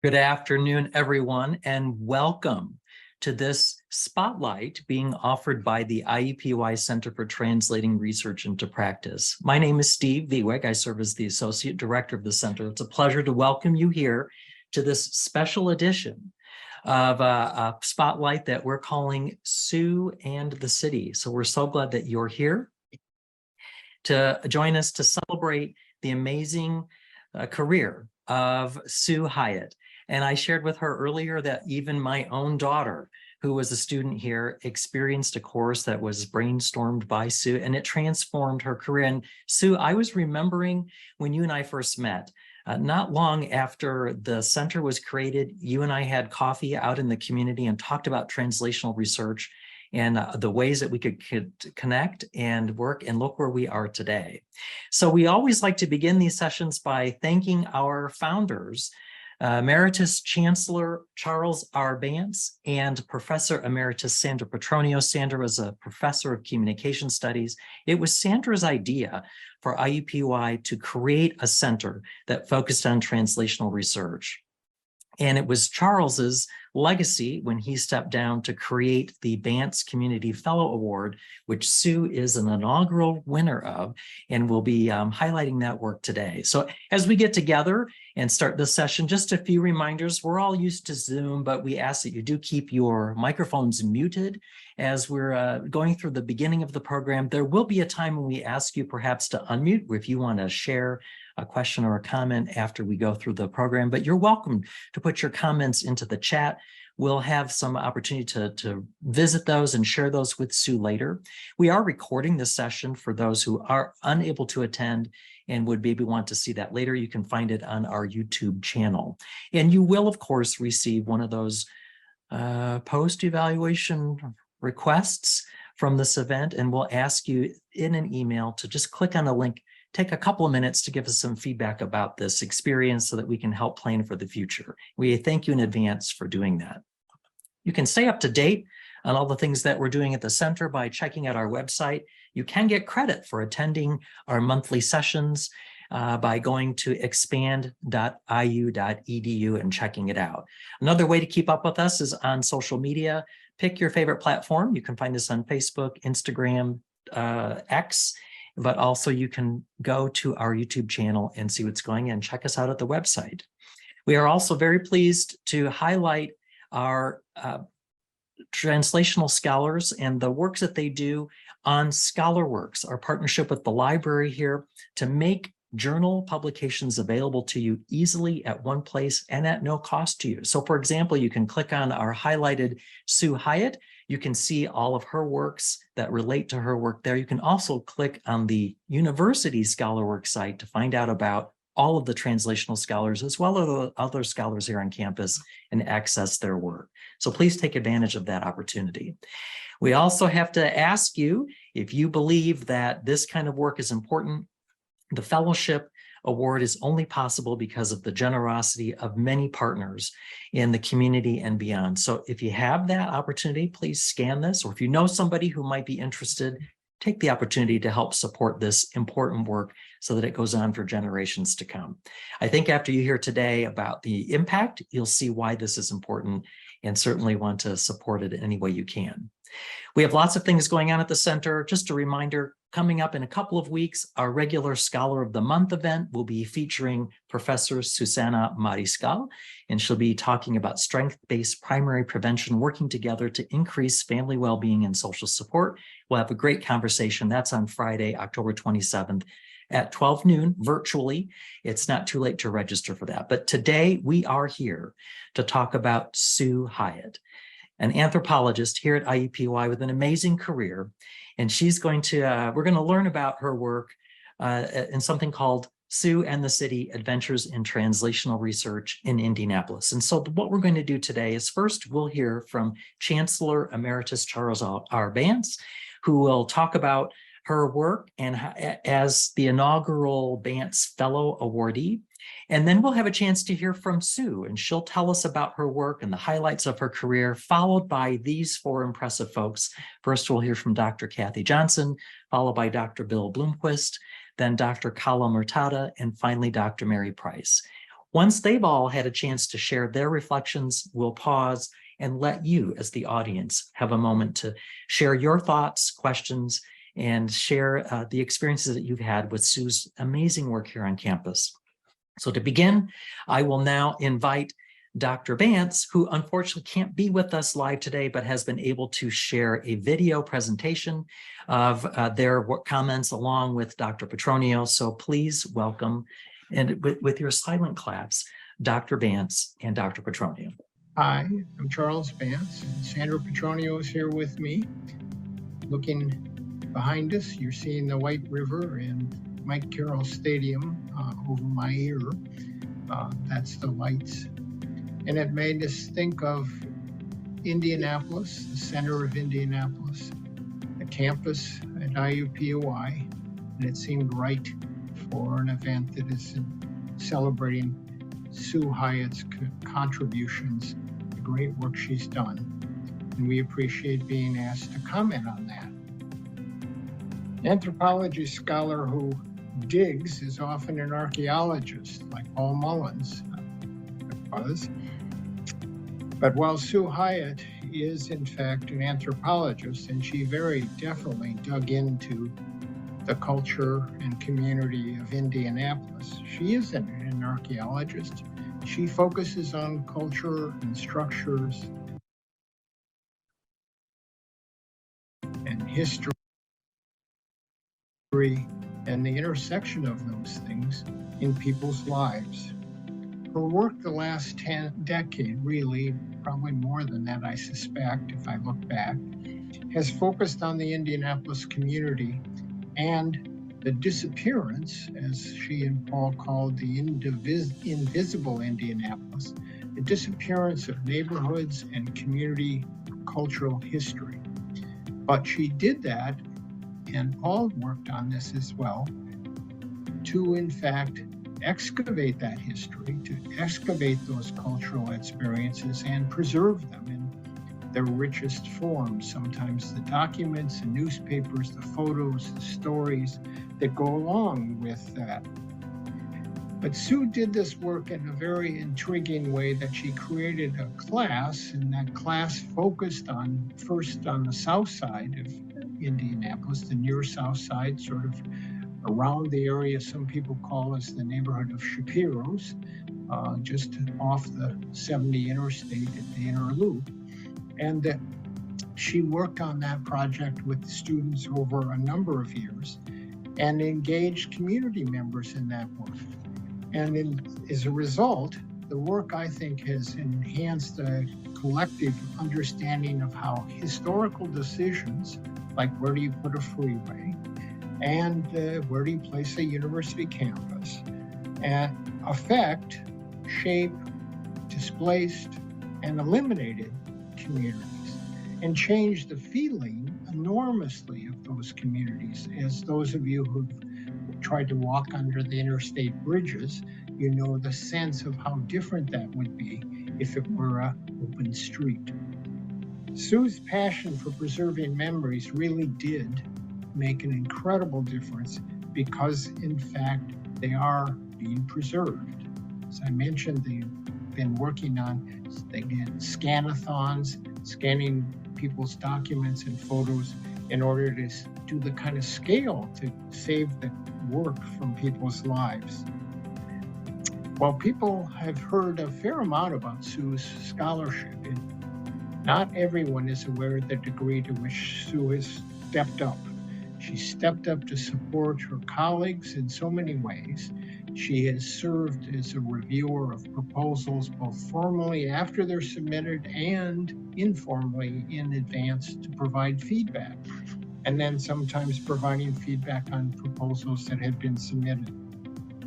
Good afternoon, everyone, and welcome to this spotlight being offered by the IUPUI Center for Translating Research into Practice. My name is Steve Vieweg. I serve as the Associate Director of the Center. It's a pleasure to welcome you here to this special edition of a spotlight that we're calling Sue and the City. So we're so glad that you're here to join us to celebrate the amazing career of Sue Hyatt. And I shared with her earlier that even my own daughter, who was a student here, experienced a course that was brainstormed by Sue, and it transformed her career. And Sue, I was remembering when you and I first met, not long after the center was created, you and I had coffee out in the community and talked about translational research and the ways that we could connect and work, and look where we are today. So we always like to begin these sessions by thanking our founders, Emeritus Chancellor Charles R. Bantz and Professor Emeritus Sandra Petronio. Sandra was a professor of communication studies. It was Sandra's idea for IUPUI to create a center that focused on translational research. And it was Charles's legacy when he stepped down to create the Bantz Community Fellow Award, which Sue is an inaugural winner of, and we'll be highlighting that work today. So as we get together and start this session, just a few reminders. We're all used to Zoom, but we ask that you do keep your microphones muted as we're going through the beginning of the program. There will be a time when we ask you perhaps to unmute if you want to share a question or a comment after we go through the program, but you're welcome to put your comments into the chat. We'll have some opportunity to visit those and share those with Sue later. We are recording this session for those who are unable to attend and would maybe want to see that later. You can find it on our YouTube channel. And you will, of course, receive one of those post-evaluation requests from this event, and we'll ask you in an email to just click on a link. Take a couple of minutes to give us some feedback about this experience so that we can help plan for the future. We thank you in advance for doing that. You can stay up to date on all the things that we're doing at the center by checking out our website. You can get credit for attending our monthly sessions by going to expand.iu.edu and checking it out. Another way to keep up with us is on social media. Pick your favorite platform. You can find us on Facebook, Instagram, X, but also you can go to our YouTube channel and see what's going on. Check us out at the website. We are also very pleased to highlight our translational scholars and the works that they do on ScholarWorks, our partnership with the library here to make journal publications available to you easily at one place and at no cost to you. So for example, you can click on our highlighted Sue Hyatt. You can see all of her works that relate to her work there. You can also click on the university ScholarWorks site to find out about all of the translational scholars as well as the other scholars here on campus and access their work. So please take advantage of that opportunity. We also have to ask you if you believe that this kind of work is important. The fellowship award is only possible because of the generosity of many partners in the community and beyond. So if you have that opportunity, please scan this, or if you know somebody who might be interested, take the opportunity to help support this important work so that it goes on for generations to come. I think after you hear today about the impact, you'll see why this is important and certainly want to support it any way you can. We have lots of things going on at the center. Just a reminder, coming up in a couple of weeks, our regular Scholar of the Month event will be featuring Professor Susana Mariscal, and she'll be talking about strength-based primary prevention, working together to increase family well-being and social support. We'll have a great conversation. That's on Friday, October 27th at 12 noon virtually. It's not too late to register for that. But today we are here to talk about Sue Hyatt, an anthropologist here at IUPUI with an amazing career. And she's going to, we're going to learn about her work in something called Sue and the City, Adventures in Translational Research in Indianapolis. And so what we're going to do today is first we'll hear from Chancellor Emeritus Charles R. Bantz, who will talk about her work and as the inaugural Bantz Fellow Awardee. And then we'll have a chance to hear from Sue, and she'll tell us about her work and the highlights of her career, followed by these four impressive folks. First, we'll hear from Dr. Kathy Johnson, followed by Dr. Bill Bloomquist, then Dr. Kala Murtada, and finally, Dr. Mary Price. Once they've all had a chance to share their reflections, we'll pause and let you, as the audience, have a moment to share your thoughts, questions, and share the experiences that you've had with Sue's amazing work here on campus. So to begin, I will now invite Dr. Bantz, who unfortunately can't be with us live today, but has been able to share a video presentation of their comments along with Dr. Petronio. So please welcome, and with your silent claps, Dr. Bantz and Dr. Petronio. Hi, I'm Charles Bantz, and Sandra Petronio is here with me. Looking behind us, you're seeing the White River and Mike Carroll Stadium over my ear. That's the lights. And it made us think of Indianapolis, the center of Indianapolis, the campus at IUPUI, and it seemed right for an event that is celebrating Sue Hyatt's contributions, the great work she's done. And we appreciate being asked to comment on that. Anthropology scholar who digs is often an archaeologist, like Paul Mullins was. But while Sue Hyatt is in fact an anthropologist, and she very definitely dug into the culture and community of Indianapolis, she isn't an archaeologist. She focuses on culture and structures and history and the intersection of those things in people's lives. Her work the last decade, really, probably more than that, I suspect, if I look back, has focused on the Indianapolis community and the disappearance, as she and Paul called the invisible Indianapolis, the disappearance of neighborhoods and community cultural history. But she did that, and Paul worked on this as well, to in fact excavate that history, to excavate those cultural experiences and preserve them in their richest forms. Sometimes the documents, the newspapers, the photos, the stories that go along with that. But Sue did this work in a very intriguing way, that she created a class, and that class focused first on the south side of Indianapolis, the near south side, sort of around the area some people call as the neighborhood of Shapiro's, just off the 70 interstate at the inner loop. And she worked on that project with students over a number of years and engaged community members in that work. And as a result, the work, I think, has enhanced a collective understanding of how historical decisions, like where do you put a freeway, and where do you place a university campus, affect, shape, displaced, and eliminated communities, and change the feeling enormously of those communities. As those of you who've tried to walk under the interstate bridges, you know the sense of how different that would be if it were an open street. Sue's passion for preserving memories really did make an incredible difference, because in fact they are being preserved. As I mentioned, they've been working on, they did scan-a-thons, scanning people's documents and photos in order to do the kind of scale to save the work from people's lives. While people have heard a fair amount about Sue's scholarship, not everyone is aware of the degree to which Sue has stepped up. She stepped up to support her colleagues in so many ways. She has served as a reviewer of proposals, both formally after they're submitted and informally in advance, to provide feedback, and then sometimes providing feedback on proposals that had been submitted.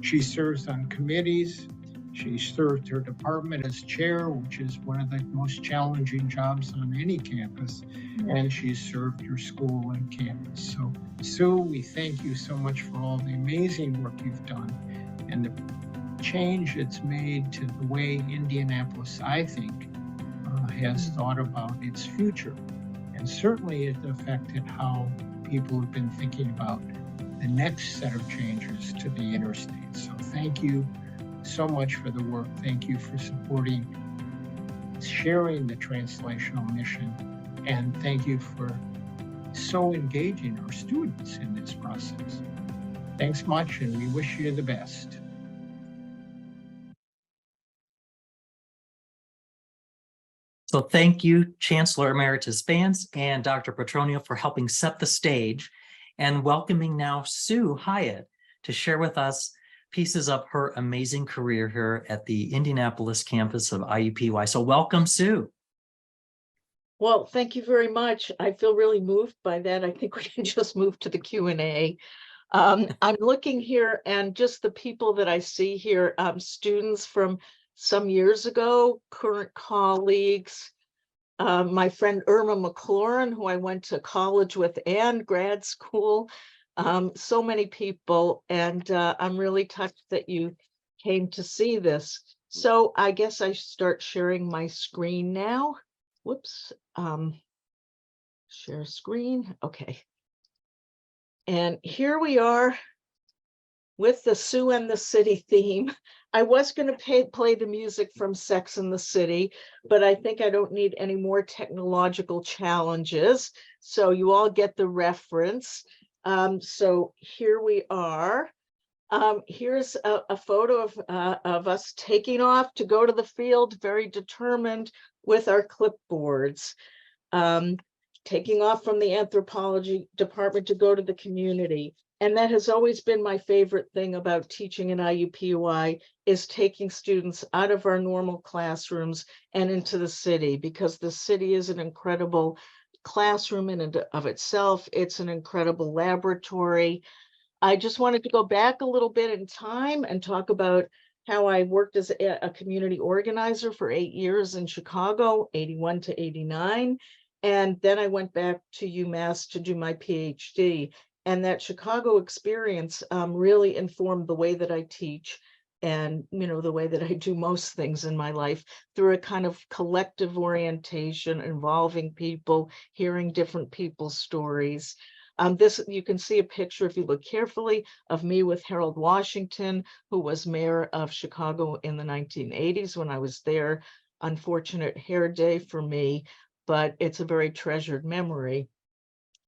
She serves on committees. She served her department as chair, which is one of the most challenging jobs on any campus, and she's served her school and campus. So, Sue, we thank you so much for all the amazing work you've done and the change it's made to the way Indianapolis, I think, has thought about its future. And certainly it affected how people have been thinking about the next set of changes to the interstate. So thank you so much for the work. Thank you for supporting, sharing the translational mission, and thank you for so engaging our students in this process. Thanks much, and we wish you the best. So thank you, Chancellor Emeritus Bantz and Dr. Petronio, for helping set the stage, and welcoming now Sue Hyatt to share with us pieces of her amazing career here at the Indianapolis campus of IUPUI. So welcome, Sue. Well, thank you very much. I feel really moved by that. I think we can just move to the Q&A. I'm looking here, and just the people that I see here, students from some years ago, current colleagues, my friend Irma McLaurin, who I went to college with and grad school, so many people, and I'm really touched that you came to see this. So I guess I should start sharing my screen now. Whoops, share screen, okay. And here we are with the Sue and the City theme. I was going to play the music from Sex and the City, but I think I don't need any more technological challenges. So you all get the reference. So here we are. Here's a photo of us taking off to go to the field, very determined with our clipboards. Taking off from the anthropology department to go to the community. And that has always been my favorite thing about teaching in IUPUI, is taking students out of our normal classrooms and into the city, because the city is an incredible classroom in and of itself. It's an incredible laboratory. I just wanted to go back a little bit in time and talk about how I worked as a community organizer for 8 years in Chicago, 81 to 89. And then I went back to UMass to do my PhD. And that Chicago experience really informed the way that I teach, and the way that I do most things in my life, through a kind of collective orientation, involving people, hearing different people's stories. This, you can see a picture, if you look carefully, of me with Harold Washington, who was mayor of Chicago in the 1980s when I was there. Unfortunate hair day for me, but it's a very treasured memory.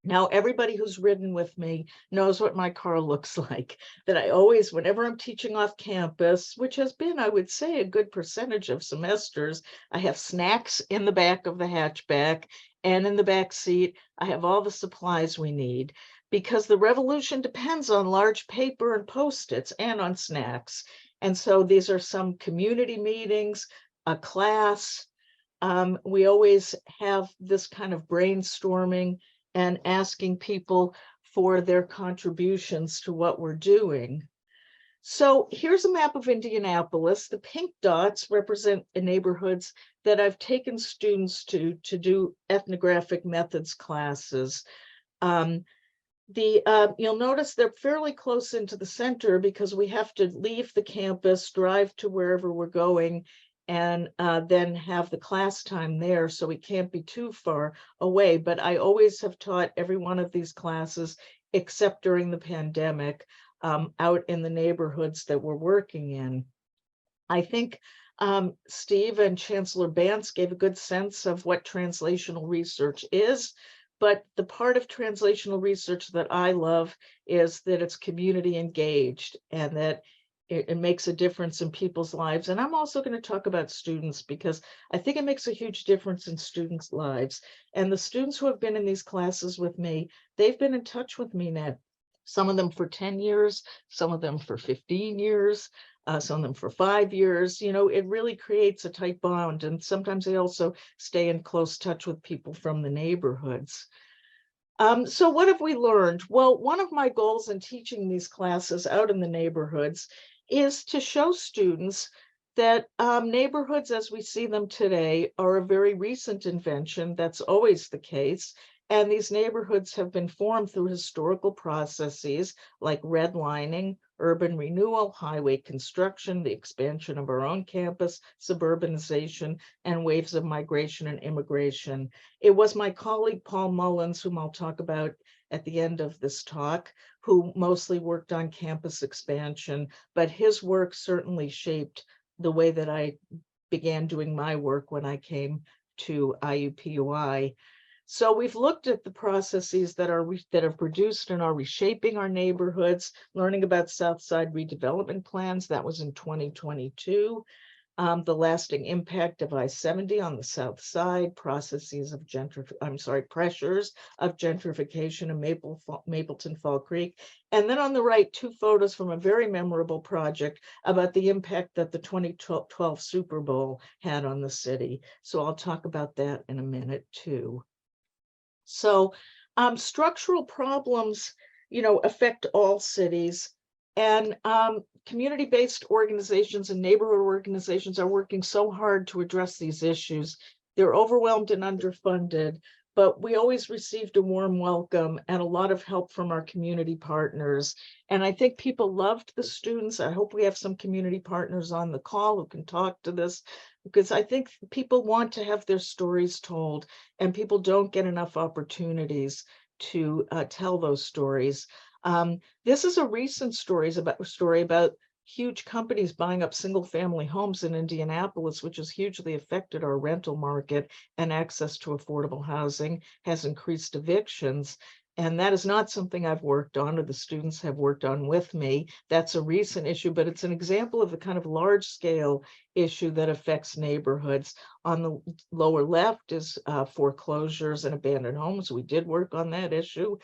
Now, everybody who's ridden with me knows what my car looks like, that I always, whenever I'm teaching off campus, which has been, I would say, a good percentage of semesters, I have snacks in the back of the hatchback, and in the back seat, I have all the supplies we need, because the revolution depends on large paper and Post-its and on snacks. And so these are some community meetings, a class. We always have this kind of brainstorming and asking people for their contributions to what we're doing. So here's a map of Indianapolis. The pink dots represent the neighborhoods that I've taken students to do ethnographic methods classes. You'll notice they're fairly close into the center, because we have to leave the campus, drive to wherever we're going, and then have the class time there, so we can't be too far away. But I always have taught every one of these classes, except during the pandemic, out in the neighborhoods that we're working in. I think Steve and Chancellor Bantz gave a good sense of what translational research is, but the part of translational research that I love is that it's community engaged, and that it makes a difference in people's lives. And I'm also going to talk about students, because I think it makes a huge difference in students' lives. And the students who have been in these classes with me, they've been in touch with me now. Some of them for 10 years, some of them for 15 years, some of them for 5 years. It really creates a tight bond. And sometimes they also stay in close touch with people from the neighborhoods. So what have we learned? Well, one of my goals in teaching these classes out in the neighborhoods is to show students that neighborhoods as we see them today are a very recent invention. That's always the case. And these neighborhoods have been formed through historical processes like redlining, urban renewal, highway construction, the expansion of our own campus, suburbanization, and waves of migration and immigration. It was my colleague, Paul Mullins, whom I'll talk about at the end of this talk, who mostly worked on campus expansion, but his work certainly shaped the way that I began doing my work when I came to IUPUI. So we've looked at the processes that are produced and are reshaping our neighborhoods, learning about South Side redevelopment plans. That was in 2022. The lasting impact of I-70 on the South Side, pressures of gentrification in Mapleton Fall Creek. And then on the right, 2 photos from a very memorable project about the impact that the 2012 Super Bowl had on the city. So I'll talk about that in a minute too. So structural problems, affect all cities, and community-based organizations and neighborhood organizations are working so hard to address these issues. They're overwhelmed and underfunded, but we always received a warm welcome and a lot of help from our community partners. And I think people loved the students. I hope we have some community partners on the call who can talk to this, because I think people want to have their stories told, and people don't get enough opportunities to tell those stories. This is a recent story about huge companies buying up single-family homes in Indianapolis, which has hugely affected our rental market, and access to affordable housing has increased evictions. And that is not something I've worked on or the students have worked on with me. That's a recent issue, but it's an example of the kind of large-scale issue that affects neighborhoods. On the lower left is foreclosures and abandoned homes. We did work on that issue.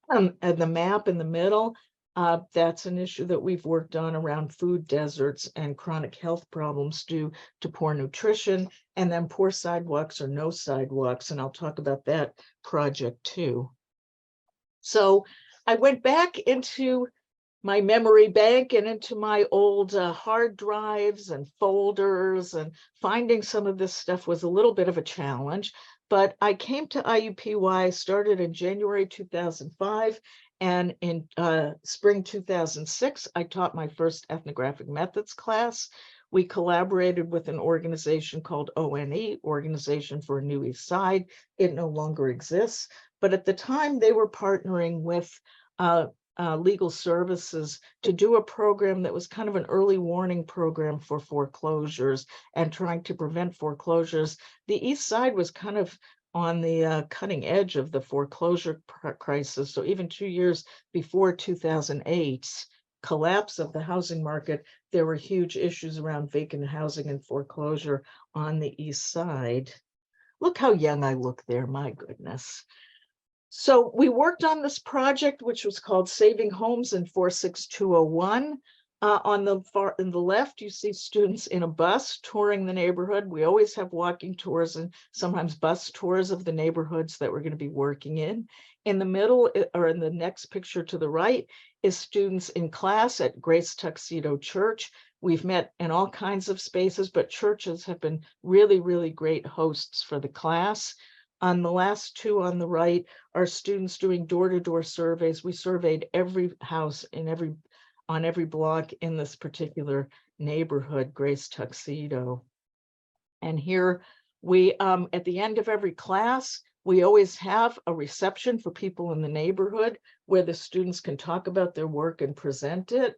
And the map in the middle, that's an issue that we've worked on around food deserts and chronic health problems due to poor nutrition, and then poor sidewalks or no sidewalks. And I'll talk about that project too. So I went back into my memory bank and into my old hard drives and folders, and finding some of this stuff was a little bit of a challenge. But I came to IUPUI, started in January 2005, and in spring 2006, I taught my first ethnographic methods class. We collaborated with an organization called ONE, Organization for a New East Side. It no longer exists, but at the time they were partnering with legal services to do a program that was kind of an early warning program for foreclosures and trying to prevent foreclosures. The East Side was kind of on the cutting edge of the foreclosure crisis. So even 2 years before 2008's collapse of the housing market, there were huge issues around vacant housing and foreclosure on the East Side. Look how young I look there, my goodness. So we worked on this project, which was called Saving Homes in 46201. On the far in the left, you see students in a bus touring the neighborhood. We always have walking tours and sometimes bus tours of the neighborhoods that we're going to be working in. In the middle, or in the next picture to the right, is students in class at Grace Tuxedo Church. We've met in all kinds of spaces, but churches have been really, really great hosts for the class. On the last 2 on the right are students doing door-to-door surveys. We surveyed every house on every block in this particular neighborhood, Grace Tuxedo. And here we, at the end of every class, we always have a reception for people in the neighborhood where the students can talk about their work and present it.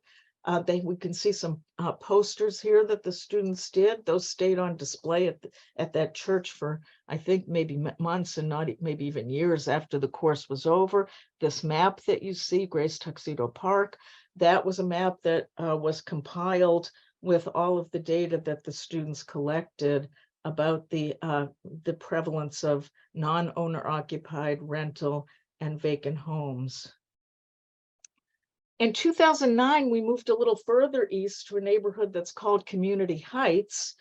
We can see some posters here that the students did. Those stayed on display at that church for, I think, maybe months and not maybe even years after the course was over. This map that you see, Grace Tuxedo Park, that was a map that was compiled with all of the data that the students collected about the prevalence of non-owner occupied rental and vacant homes. In 2009, we moved a little further east to a neighborhood that's called Community Heights.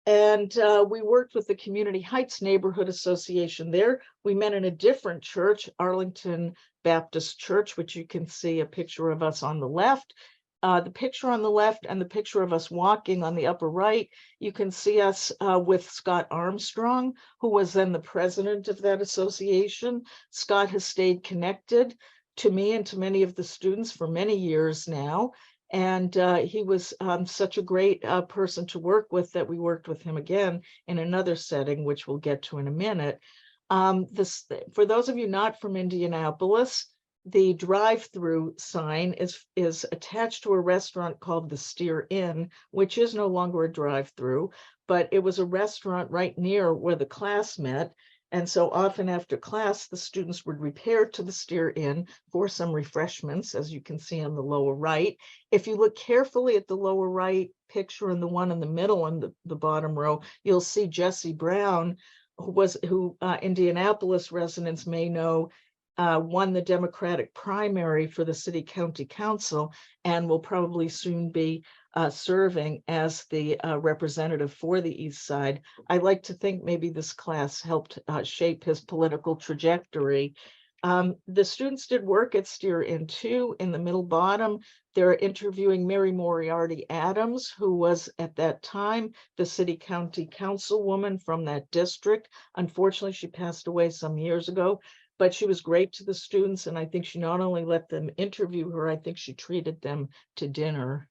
And we worked with the Community Heights Neighborhood Association there. We met in a different church, Arlington Baptist Church, which you can see a picture of us on the left. The picture on the left and the picture of us walking on the upper right, you can see us with Scott Armstrong, who was then the president of that association. Scott has stayed connected to me and to many of the students for many years now. And he was such a great person to work with that we worked with him again in another setting, which we'll get to in a minute. For those of you not from Indianapolis, the drive-through sign is attached to a restaurant called the Steer Inn, which is no longer a drive-through, but it was a restaurant right near where the class met. And so often after class, the students would repair to the Steer Inn for some refreshments, as you can see on the lower right. If you look carefully at the lower right picture and the one in the middle in the bottom row, you'll see Jesse Brown, who Indianapolis residents may know, won the Democratic primary for the city county council and will probably soon be serving as the representative for the East Side. I like to think maybe this class helped shape his political trajectory. The students did work at Steer Inn too. In the middle bottom, they're interviewing Mary Moriarty Adams, who was at that time the city county councilwoman from that district. Unfortunately, she passed away some years ago, but she was great to the students. And I think she not only let them interview her, I think she treated them to dinner.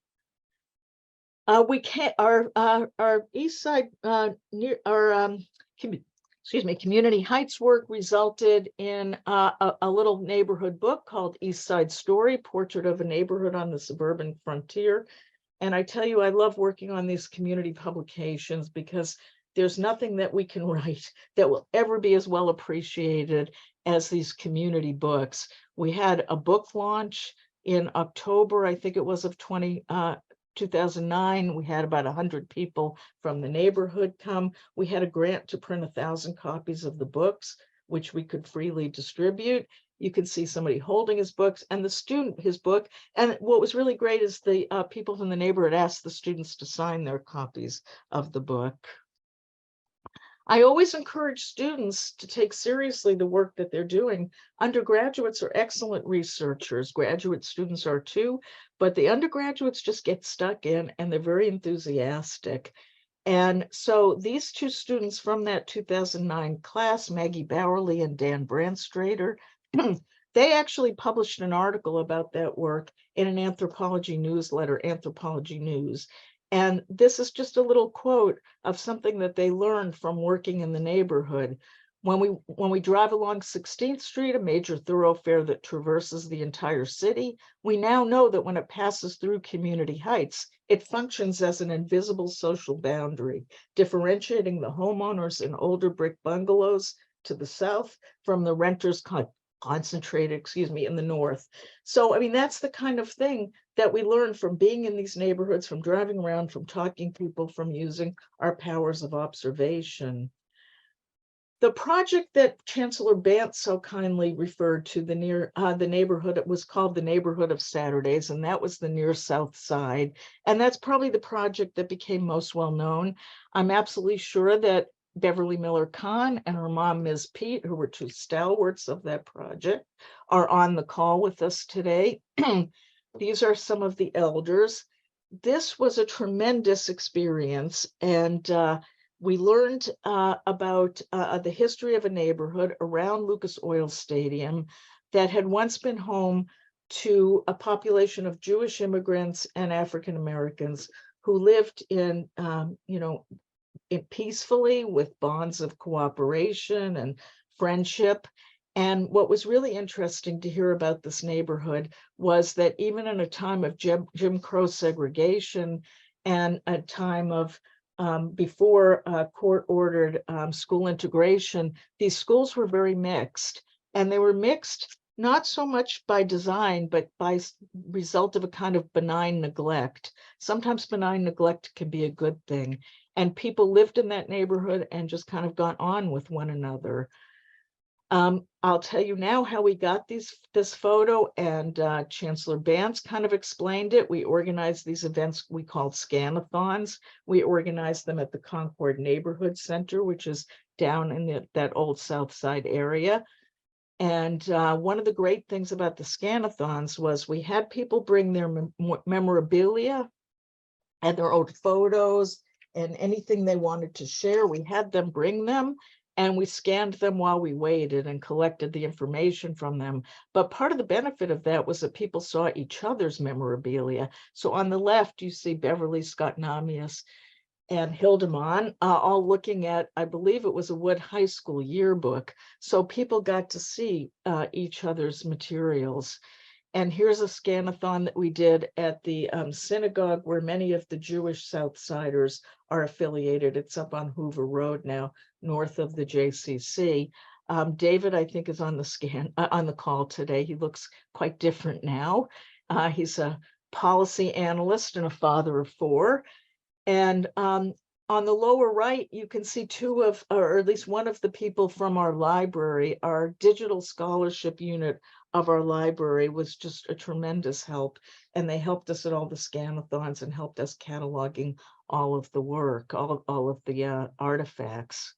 We can't, our East Side, near our, Community Heights work resulted in a little neighborhood book called East Side Story, Portrait of a Neighborhood on the Suburban Frontier. And I tell you, I love working on these community publications because there's nothing that we can write that will ever be as well appreciated as these community books. We had a book launch in October, I think it was, of 2009. We had about 100 people from the neighborhood come. We had a grant to print 1,000 copies of the books, which we could freely distribute. You can see somebody holding his books and the student, his book. And what was really great is the people from the neighborhood asked the students to sign their copies of the book. I always encourage students to take seriously the work that they're doing. Undergraduates are excellent researchers. Graduate students are too, but the undergraduates just get stuck in and they're very enthusiastic. And so these two students from that 2009 class, Maggie Bowerly and Dan Brandstrader, they actually published an article about that work in an anthropology newsletter, Anthropology News. And this is just a little quote of something that they learned from working in the neighborhood. When we drive along 16th Street, a major thoroughfare that traverses the entire city, we now know that when it passes through Community Heights, it functions as an invisible social boundary, differentiating the homeowners in older brick bungalows to the south from the renters concentrated, in the north. So, I mean, that's the kind of thing that we learn from being in these neighborhoods, from driving around, from talking to people, from using our powers of observation. The project that Chancellor Bantz so kindly referred to, the neighborhood, it was called the Neighborhood of Saturdays, and that was the near South Side. And that's probably the project that became most well known. I'm absolutely sure that Beverly Miller Kahn and her mom, Ms. Pete, who were two stalwarts of that project, are on the call with us today. These are some of the elders. This was a tremendous experience, and we learned about the history of a neighborhood around Lucas Oil Stadium that had once been home to a population of Jewish immigrants and African Americans who lived in, peacefully with bonds of cooperation and friendship. And what was really interesting to hear about this neighborhood was that even in a time of Jim Crow segregation and a time of before court-ordered school integration, these schools were very mixed. And they were mixed not so much by design, but by result of a kind of benign neglect. Sometimes benign neglect can be a good thing. And people lived in that neighborhood and just kind of got on with one another. I'll tell you now how we got this photo, and Chancellor Bantz kind of explained it. We organized these events we called Scanathons. We organized them at the Concord Neighborhood Center, which is down in that old South Side area. And one of the great things about the Scanathons was we had people bring their memorabilia and their old photos and anything they wanted to share. We had them bring them, and we scanned them while we waited and collected the information from them. But part of the benefit of that was that people saw each other's memorabilia. So on the left, you see Beverly Scott Namias and Hildemannn, all looking at, I believe it was a Wood High School yearbook. So people got to see each other's materials. And here's a scan-a-thon that we did at the synagogue where many of the Jewish Southsiders are affiliated. It's up on Hoover Road now, north of the JCC. David, I think, is on the on the call today. He looks quite different now. He's a policy analyst and a father of 4. And on the lower right, you can see 2 of, or at least one of the people from our library. Our digital scholarship unit of our library was just a tremendous help. And they helped us at all the scan-a-thons and helped us cataloging all of the work, all of the artifacts.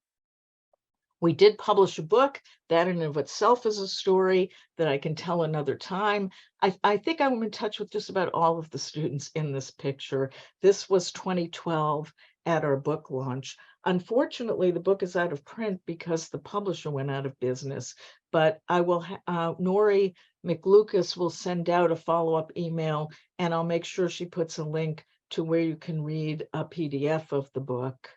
We did publish a book that in and of itself is a story that I can tell another time. I think I'm in touch with just about all of the students in this picture. This was 2012 at our book launch. Unfortunately, the book is out of print because the publisher went out of business, but I will, Nori McLucas will send out a follow-up email and I'll make sure she puts a link to where you can read a PDF of the book.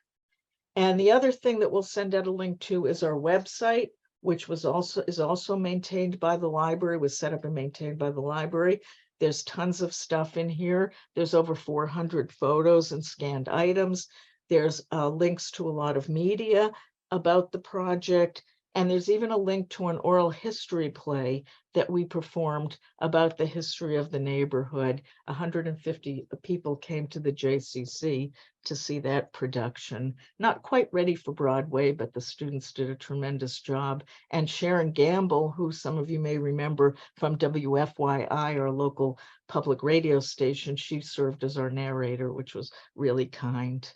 And the other thing that we'll send out a link to is our website, which is also maintained by the library, was set up and maintained by the library. There's tons of stuff in here. There's over 400 photos and scanned items. There's links to a lot of media about the project. And there's even a link to an oral history play that we performed about the history of the neighborhood. 150 people came to the JCC to see that production. Not quite ready for Broadway, but the students did a tremendous job. And Sharon Gamble, who some of you may remember from WFYI, our local public radio station, she served as our narrator, which was really kind.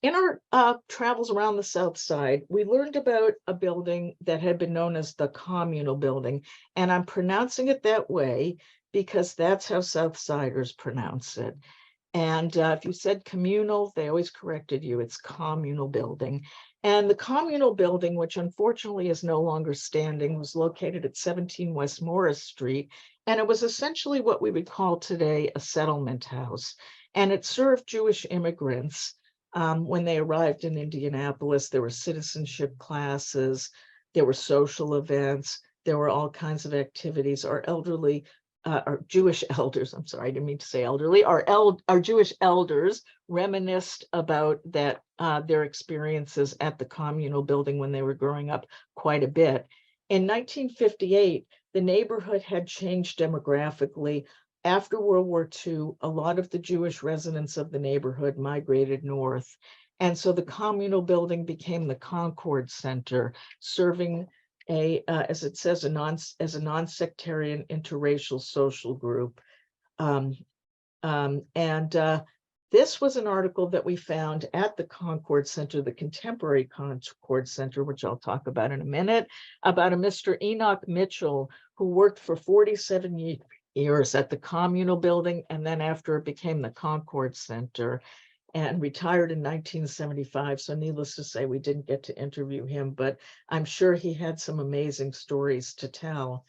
In our travels around the South Side, we learned about a building that had been known as the Communal Building, and I'm pronouncing it that way because that's how Southsiders pronounce it. And if you said communal, they always corrected you. It's Communal Building. And the Communal Building, which unfortunately is no longer standing, was located at 17 West Morris Street. And it was essentially what we would call today a settlement house. And it served Jewish immigrants. When they arrived in Indianapolis, there were citizenship classes, there were social events, there were all kinds of activities. Our Jewish elders, I'm sorry, I didn't mean to say elderly, our Jewish elders reminisced about that, their experiences at the Communal Building when they were growing up quite a bit. In 1958, the neighborhood had changed demographically. After World War II, a lot of the Jewish residents of the neighborhood migrated north. And so the Communal Building became the Concord Center, serving as it says, as a non-sectarian interracial social group. This was an article that we found at the Concord Center, the Contemporary Concord Center, which I'll talk about in a minute, about a Mr. Enoch Mitchell, who worked for 47 years at the Communal Building, and then after it became the Concord Center, and retired in 1975. So needless to say, we didn't get to interview him, but I'm sure he had some amazing stories to tell.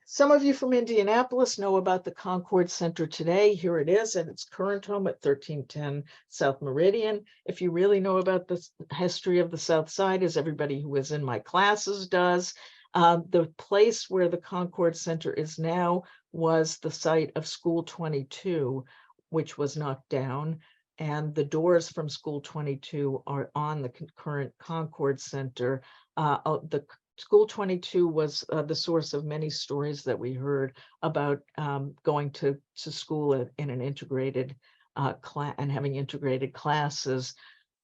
Some of you from Indianapolis know about the Concord Center today. Here it is at its current home at 1310 South Meridian. If you really know about the history of the South Side, as everybody who is in my classes does, the place where the Concord Center is now was the site of School 22, which was knocked down. And the doors from School 22 are on the current Concord Center. The School 22 was the source of many stories that we heard about going to school in an integrated class and having integrated classes.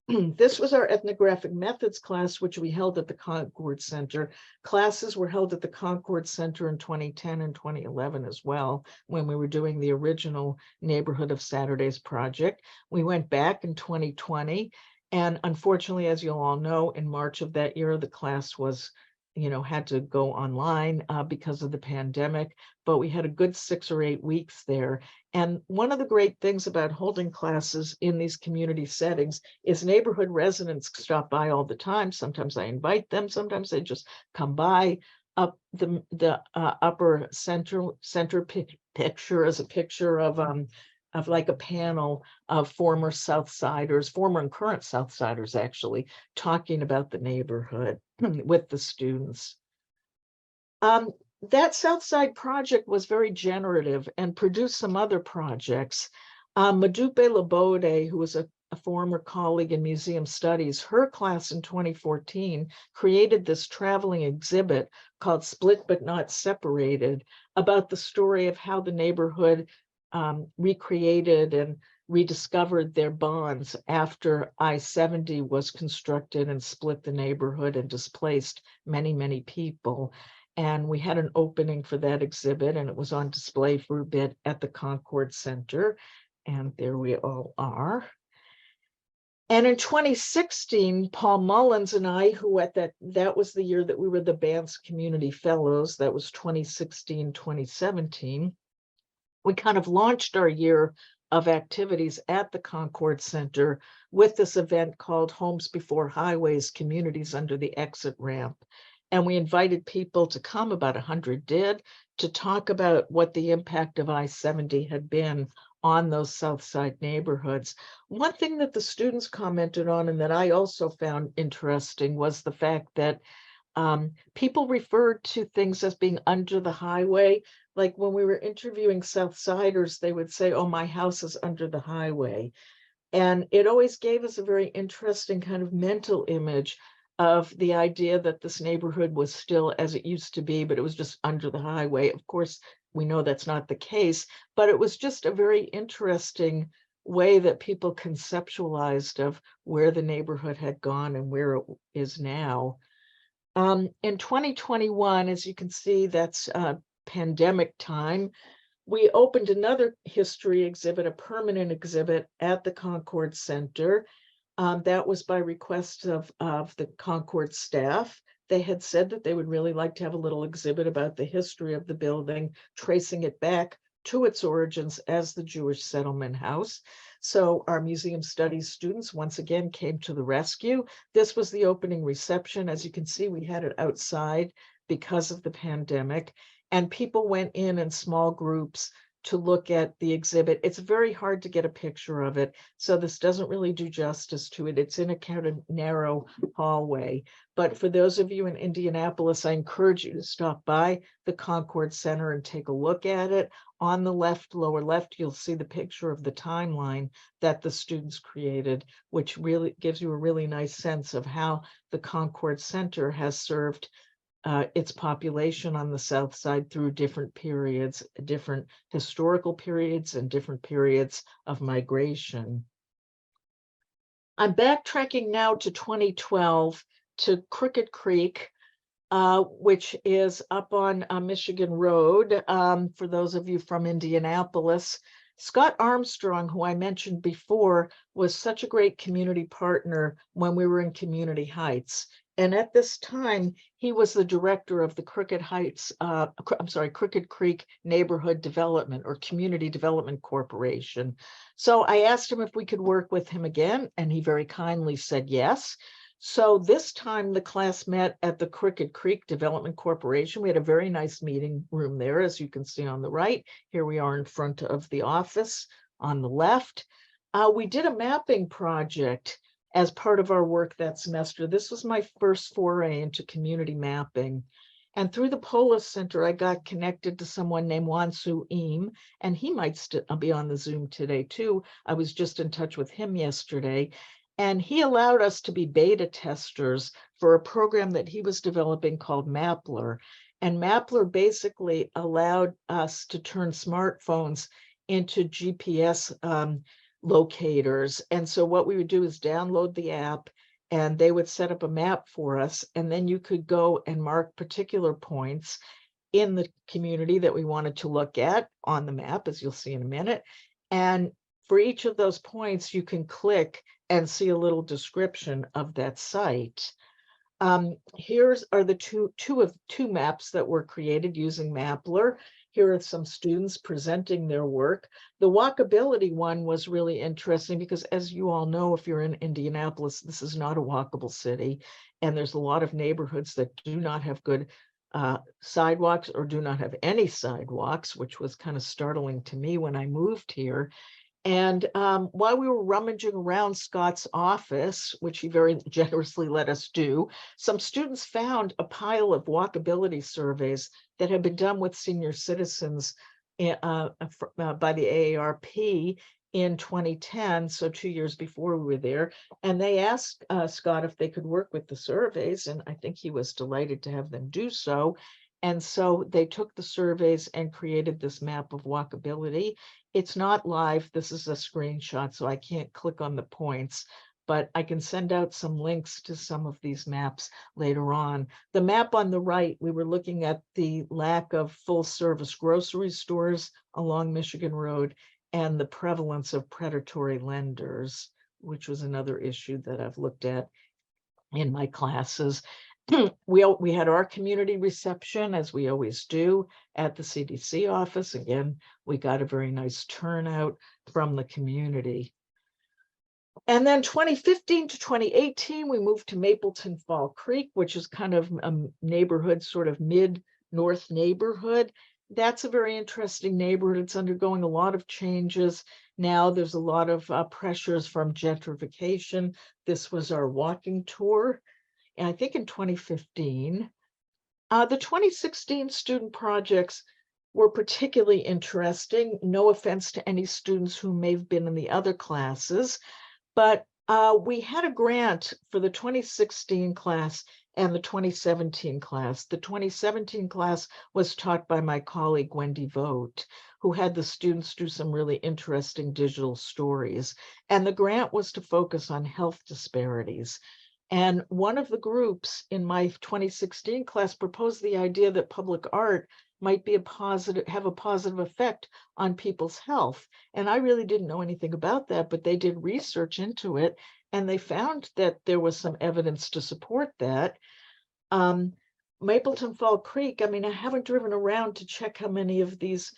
This was our ethnographic methods class, which we held at the Concord Center. Classes were held at the Concord Center in 2010 and 2011 as well, when we were doing the original Neighborhood of Saturdays project. We went back in 2020, and unfortunately, as you'll all know, in March of that year, the class was, had to go online because of the pandemic, but we had a good 6 or 8 weeks there. And one of the great things about holding classes in these community settings is neighborhood residents stop by all the time. Sometimes I invite them, sometimes they just come by. Up the upper center picture is a picture of of like a panel of former Southsiders, former and current Southsiders actually, talking about the neighborhood with the students. That Southside project was very generative and produced some other projects. Madupe Labode, who was a former colleague in museum studies, her class in 2014 created this traveling exhibit called Split But Not Separated, about the story of how the neighborhood recreated and rediscovered their bonds after I-70 was constructed and split the neighborhood and displaced many, many people. And we had an opening for that exhibit, and it was on display for a bit at the Concord Center. And there we all are. And in 2016, Paul Mullins and I, who at that was the year that we were the Bantz Community Fellows, that was 2016, 2017, we kind of launched our year of activities at the Concord Center with this event called Homes Before Highways, Communities Under the Exit Ramp. And we invited people to come, about 100 did, to talk about what the impact of I-70 had been on those South Side neighborhoods. One thing that the students commented on and that I also found interesting was the fact that people referred to things as being under the highway. Like when we were interviewing Southsiders, they would say, oh, my house is under the highway. And it always gave us a very interesting kind of mental image of the idea that this neighborhood was still as it used to be, but it was just under the highway. Of course, we know that's not the case, but it was just a very interesting way that people conceptualized of where the neighborhood had gone and where it is now. In 2021, as you can see, that's pandemic time, we opened another history exhibit, a permanent exhibit at the Concord Center. That was by request of the Concord staff. They had said that they would really like to have a little exhibit about the history of the building, tracing it back to its origins as the Jewish settlement house. So our museum studies students once again came to the rescue. This was the opening reception. As you can see, we had it outside because of the pandemic, and people went in small groups to look at the exhibit. It's very hard to get a picture of it, so this doesn't really do justice to it. It's in a kind of narrow hallway. But for those of you in Indianapolis, I encourage you to stop by the Concord Center and take a look at it. On the left, lower left, you'll see the picture of the timeline that the students created, which really gives you a really nice sense of how the Concord Center has served its population on the South Side through different periods, different historical periods and different periods of migration. I'm backtracking now to 2012 to Crooked Creek, which is up on Michigan Road. For those of you from Indianapolis, Scott Armstrong, who I mentioned before, was such a great community partner when we were in Community Heights. And at this time, he was the director of the Crooked Creek Neighborhood Development or Community Development Corporation. So I asked him if we could work with him again, and he very kindly said yes. So this time the class met at the Crooked Creek Development Corporation. We had a very nice meeting room there, as you can see on the right. Here we are in front of the office on the left. We did a mapping project as part of our work that semester. This was my first foray into community mapping. And through the Polis Center, I got connected to someone named Wansu Eam, and he might be on the Zoom today too. I was just in touch with him yesterday. And he allowed us to be beta testers for a program that he was developing called Mappler. And Mappler basically allowed us to turn smartphones into GPS locators. And so what we would do is download the app, and they would set up a map for us. And then you could go and mark particular points in the community that we wanted to look at on the map, as you'll see in a minute. And for each of those points, you can click and see a little description of that site. Here are the two maps that were created using Mappler. Here are some students presenting their work. The walkability one was really interesting because, as you all know, if you're in Indianapolis, this is not a walkable city, and there's a lot of neighborhoods that do not have good sidewalks or do not have any sidewalks, which was kind of startling to me when I moved here. And while we were rummaging around Scott's office, which he very generously let us do, some students found a pile of walkability surveys that had been done with senior citizens by the AARP in 2010, so 2 years before we were there. And they asked Scott if they could work with the surveys, and I think he was delighted to have them do so. And so they took the surveys and created this map of walkability. It's not live. This is a screenshot, so I can't click on the points, but I can send out some links to some of these maps later on. The map on the right, we were looking at the lack of full-service grocery stores along Michigan Road and the prevalence of predatory lenders, which was another issue that I've looked at in my classes. We had our community reception, as we always do, at the CDC office. Again, we got a very nice turnout from the community. And then 2015 to 2018, we moved to Mapleton Fall Creek, which is kind of a neighborhood, sort of mid-north neighborhood. That's a very interesting neighborhood. It's undergoing a lot of changes. Now there's a lot of pressures from gentrification. This was our walking tour. And I think in 2015, the 2016 student projects were particularly interesting. No offense to any students who may have been in the other classes, but we had a grant for the 2016 class and the 2017 class. The 2017 class was taught by my colleague, Wendy Vogt, who had the students do some really interesting digital stories. And the grant was to focus on health disparities. And one of the groups in my 2016 class proposed the idea that public art might be have a positive effect on people's health. And I really didn't know anything about that, but they did research into it, and they found that there was some evidence to support that. Mapleton Fall Creek, I mean, I haven't driven around to check how many of these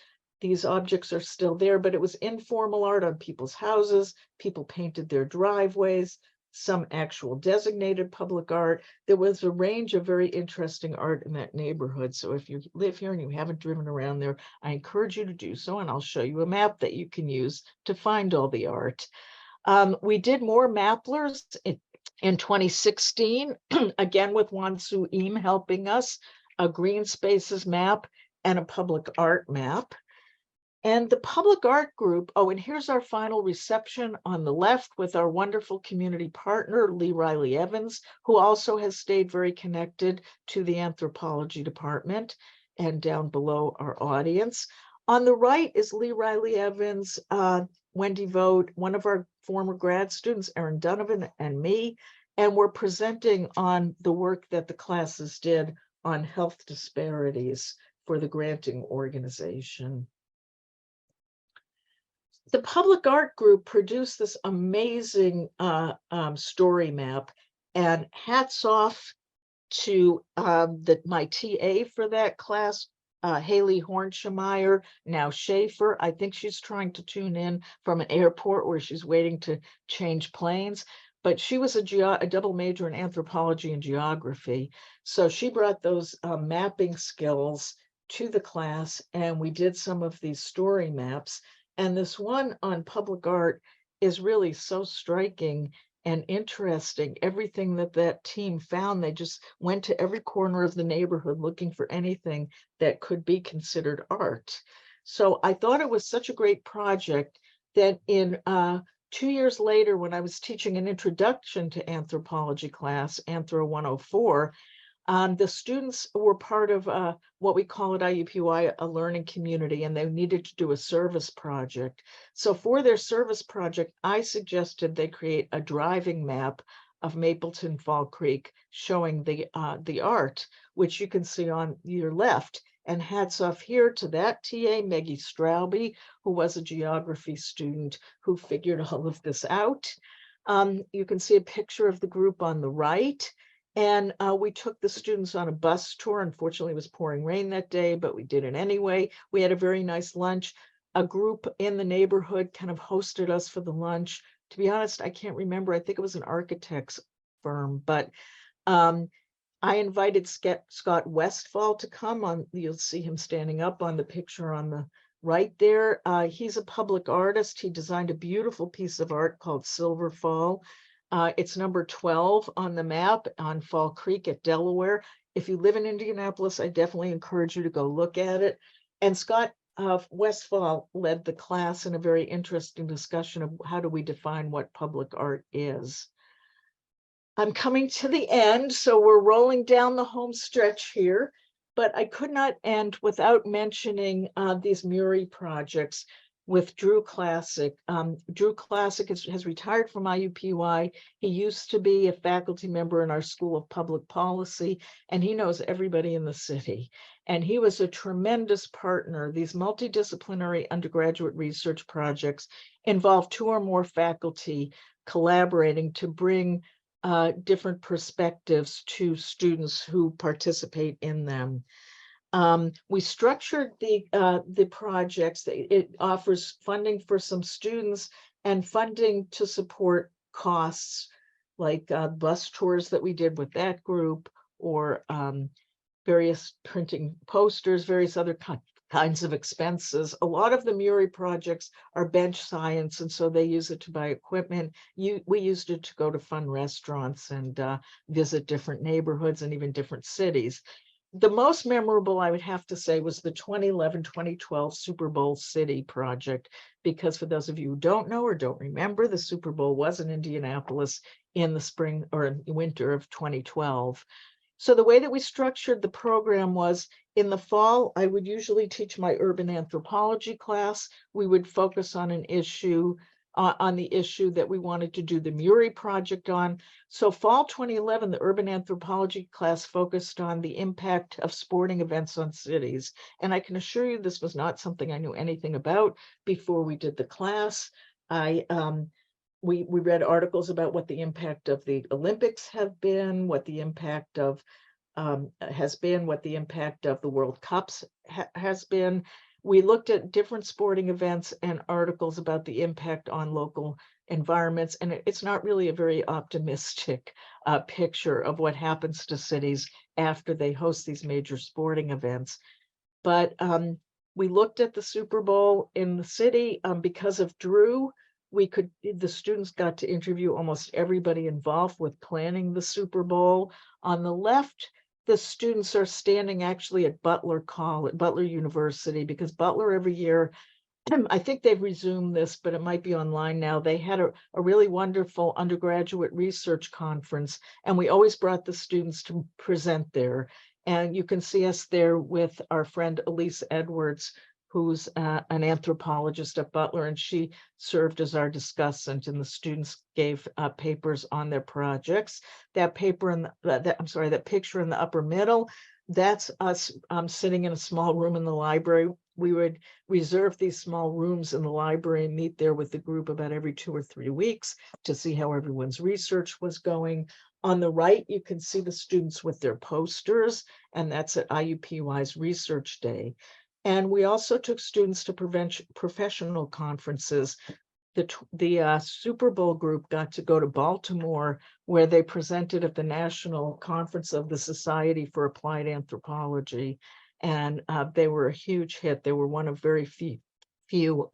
objects are still there, but it was informal art on people's houses. People painted their driveways, some actual designated public art. There was a range of very interesting art in that neighborhood. So if you live here and you haven't driven around there, I encourage you to do so, and I'll show you a map that you can use to find all the art. We did more maplers in 2016, again with Wansu Eam helping us, a green spaces map and a public art map. And the public art group, oh, and here's our final reception on the left with our wonderful community partner, Lee Riley Evans, who also has stayed very connected to the anthropology department, and down below our audience. On the right is Lee Riley Evans, Wendy Vogt, one of our former grad students, Erin Donovan, and me, and we're presenting on the work that the classes did on health disparities for the granting organization. The public art group produced this amazing story map, and hats off to my TA for that class, Haley Hornschemeyer, now Schaefer. I think she's trying to tune in from an airport where she's waiting to change planes, but she was a double major in anthropology and geography. So she brought those mapping skills to the class, and we did some of these story maps. And this one on public art is really so striking and interesting. Everything that team found, they just went to every corner of the neighborhood looking for anything that could be considered art. So I thought it was such a great project that in 2 years later, when I was teaching an introduction to anthropology class, Anthro 104, the students were part of what we call at IUPUI a learning community, and they needed to do a service project. So for their service project, I suggested they create a driving map of Mapleton Fall Creek showing the art, which you can see on your left. And hats off here to that TA, Maggie Straube, who was a geography student who figured all of this out. You can see a picture of the group on the right. And we took the students on a bus tour. Unfortunately, it was pouring rain that day, but we did it anyway. We had a very nice lunch. A group in the neighborhood kind of hosted us for the lunch. To be honest, I can't remember. I think it was an architect's firm, but I invited Scott Westfall to come on. You'll see him standing up on the picture on the right there. He's a public artist. He designed a beautiful piece of art called Silver Fall. It's number 12 on the map on Fall Creek at Delaware. If you live in Indianapolis, I definitely encourage you to go look at it. And Scott Westfall led the class in a very interesting discussion of how do we define what public art is. I'm coming to the end, so we're rolling down the home stretch here, but I could not end without mentioning these MURI projects with Drew Classic. Drew Classic has retired from IUPUI. He used to be a faculty member in our School of Public Policy, and he knows everybody in the city. And he was a tremendous partner. These multidisciplinary undergraduate research projects involve 2 or more faculty collaborating to bring different perspectives to students who participate in them. We structured the projects. It offers funding for some students and funding to support costs like bus tours that we did with that group, or various printing posters, various other kinds of expenses. A lot of the MURI projects are bench science, and so they use it to buy equipment. We used it to go to fun restaurants and visit different neighborhoods and even different cities. The most memorable, I would have to say, was the 2011-2012 Super Bowl City project, because for those of you who don't know or don't remember, the Super Bowl was in Indianapolis in the spring or winter of 2012. So the way that we structured the program was, in the fall, I would usually teach my urban anthropology class. We would focus on an issue, on the issue that we wanted to do the MURI project on. So fall 2011, the urban anthropology class focused on the impact of sporting events on cities. And I can assure you this was not something I knew anything about before we did the class. We read articles about what the impact of the Olympics have been, what the impact of has been, what the impact of the World Cups has been. We looked at different sporting events and articles about the impact on local environments, and it's not really a very optimistic picture of what happens to cities after they host these major sporting events. But we looked at the Super Bowl in the city because of Drew. The students got to interview almost everybody involved with planning the Super Bowl. On the left, the students are standing actually at Butler University, because Butler every year, I think they've resumed this, but it might be online now. They had a really wonderful undergraduate research conference, and we always brought the students to present there. And you can see us there with our friend Elise Edwards, who's an anthropologist at Butler, and she served as our discussant, and the students gave papers on their projects. That picture in the upper middle, that's us sitting in a small room in the library. We would reserve these small rooms in the library and meet there with the group about every 2 or 3 weeks to see how everyone's research was going. On the right, you can see the students with their posters, and that's at IUPUI's Research Day. And we also took students to professional conferences. The Super Bowl group got to go to Baltimore, where they presented at the National Conference of the Society for Applied Anthropology. And they were a huge hit. They were one of very few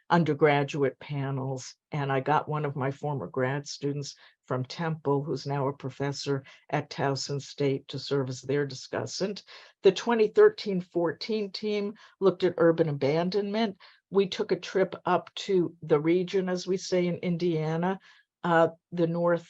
undergraduate panels. And I got one of my former grad students from Temple, who's now a professor at Towson State, to serve as their discussant. The 2013-14 team looked at urban abandonment. We took a trip up to the region, as we say in Indiana, the north.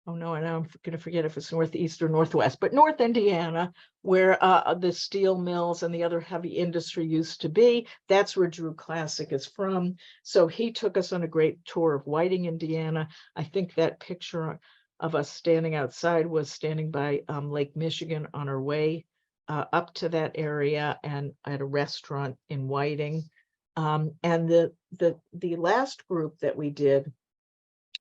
Oh no, and I'm going to forget if it's northeast or northwest, but North Indiana, where the steel mills and the other heavy industry used to be. That's where Drew Classic is from. So he took us on a great tour of Whiting, Indiana. I think that picture of us standing outside was standing by Lake Michigan on our way up to that area, and at a restaurant in Whiting. And the last group that we did,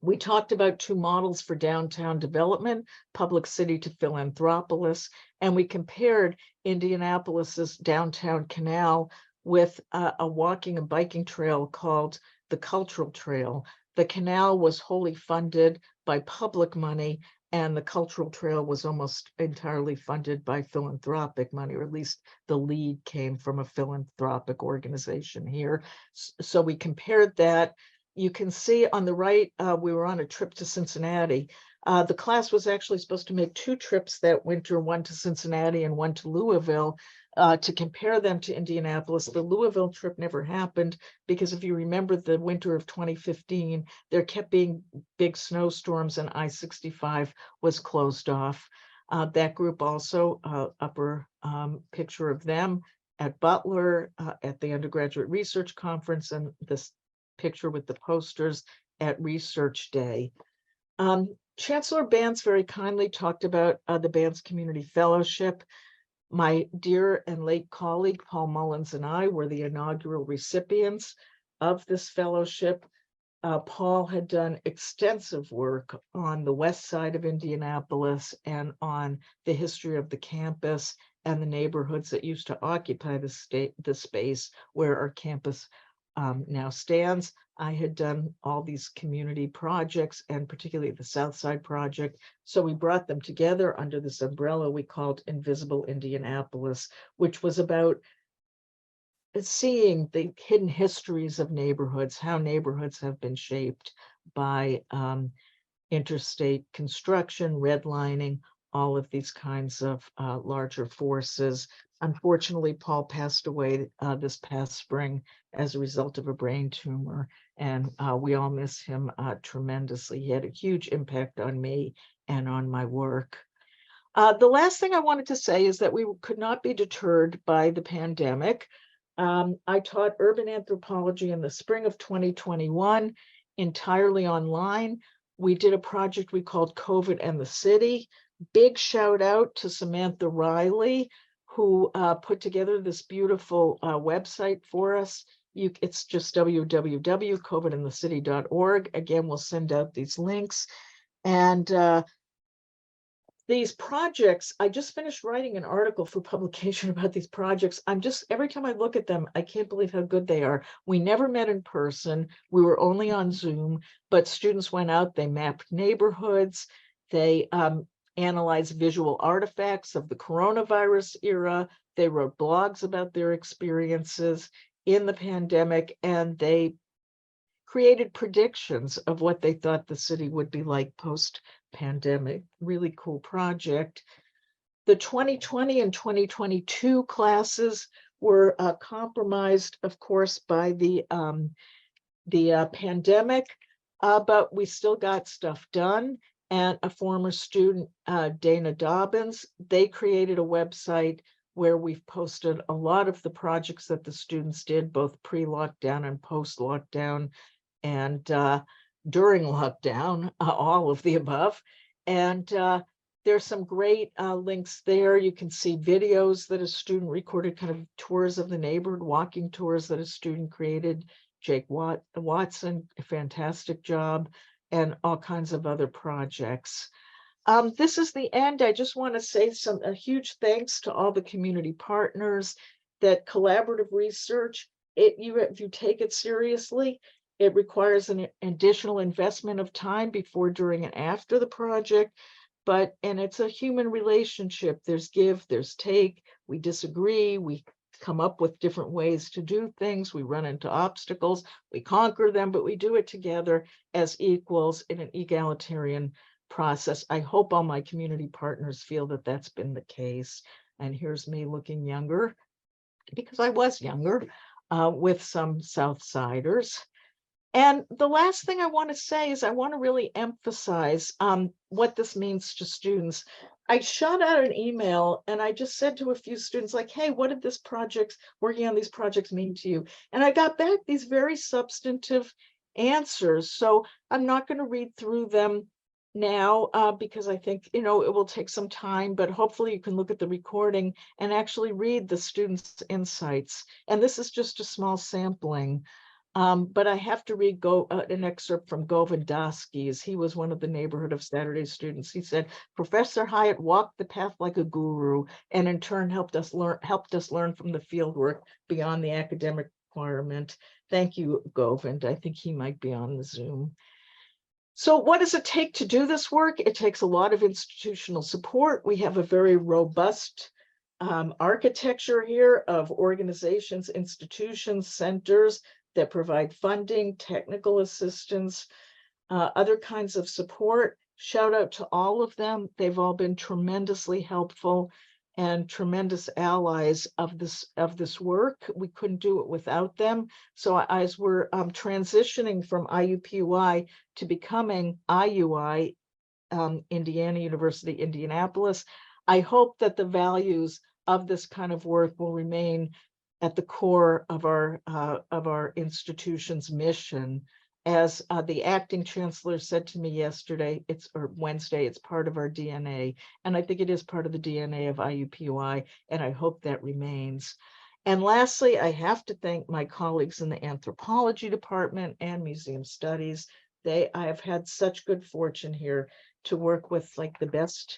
we talked about 2 models for downtown development, public city to Philanthropolis, and we compared Indianapolis's downtown canal with a walking and biking trail called the Cultural Trail. The canal was wholly funded by public money, And the cultural trail was almost entirely funded by philanthropic money, or at least the lead came from a philanthropic organization here. So we compared that. You can see on the right, we were on a trip to Cincinnati. The class was actually supposed to make 2 trips that winter, one to Cincinnati and one to Louisville, to compare them to Indianapolis. The Louisville trip never happened because if you remember the winter of 2015, there kept being big snowstorms and I-65 was closed off. That group also, upper picture of them at Butler at the undergraduate research conference, and this picture with the posters at Research Day. Chancellor Bantz very kindly talked about the Bantz Community Fellowship. My dear and late colleague, Paul Mullins, and I were the inaugural recipients of this fellowship. Paul had done extensive work on the west side of Indianapolis and on the history of the campus and the neighborhoods that used to occupy the space where our campus now stands. I had done all these community projects and particularly the South Side project. So we brought them together under this umbrella we called Invisible Indianapolis, which was about seeing the hidden histories of neighborhoods, how neighborhoods have been shaped by interstate construction, redlining, all of these kinds of larger forces. Unfortunately, Paul passed away this past spring as a result of a brain tumor, and we all miss him tremendously. He had a huge impact on me and on my work. The last thing I wanted to say is that we could not be deterred by the pandemic. I taught urban anthropology in the spring of 2021, entirely online. We did a project we called COVID and the City. Big shout out to Samantha Riley, who put together this beautiful website for us. It's just www.covidandthecity.org. Again, we'll send out these links. And these projects, I just finished writing an article for publication about these projects. Every time I look at them, I can't believe how good they are. We never met in person. We were only on Zoom, but students went out, they mapped neighborhoods, they analyzed visual artifacts of the coronavirus era. They wrote blogs about their experiences in the pandemic, and they created predictions of what they thought the city would be like post-pandemic. Really cool project. The 2020 and 2022 classes were compromised, of course, by the pandemic, but we still got stuff done. And a former student, Dana Dobbins, they created a website where we've posted a lot of the projects that the students did, both pre-lockdown and post-lockdown, and during lockdown, all of the above. And there's some great links there. You can see videos that a student recorded, kind of tours of the neighborhood, walking tours that a student created. Jake Watson, a fantastic job, and all kinds of other projects. This is the end. I just want to say a huge thanks to all the community partners. That collaborative research, if you take it seriously, it requires an additional investment of time before, during, and after the project. And it's a human relationship. There's give, there's take. We disagree. We come up with different ways to do things. We run into obstacles. We conquer them, but we do it together as equals in an egalitarian process. I hope all my community partners feel that that's been the case. And here's me looking younger, because I was younger, with some Southsiders. And the last thing I want to say is I want to really emphasize what this means to students. I shot out an email and I just said to a few students, like, hey, what did working on these projects mean to you? And I got back these very substantive answers. So I'm not going to read through them now because I think, it will take some time, but hopefully you can look at the recording and actually read the students' insights. And this is just a small sampling. But I have to read an excerpt from Govind Daski's. He was one of the Neighborhood of Saturday students. He said, Professor Hyatt walked the path like a guru, and in turn helped us learn from the fieldwork beyond the academic requirement. Thank you, Govind. I think he might be on the Zoom. So what does it take to do this work? It takes a lot of institutional support. We have a very robust architecture here of organizations, institutions, centers that provide funding, technical assistance, other kinds of support. Shout out to all of them. They've all been tremendously helpful and tremendous allies of this work. We couldn't do it without them. So as we're transitioning from IUPUI to becoming IUI, Indiana University, Indianapolis, I hope that the values of this kind of work will remain at the core of our institution's mission. As the acting chancellor said to me yesterday, or Wednesday, it's part of our DNA. And I think it is part of the DNA of IUPUI, and I hope that remains. And lastly, I have to thank my colleagues in the anthropology department and museum studies. I have had such good fortune here to work with like the best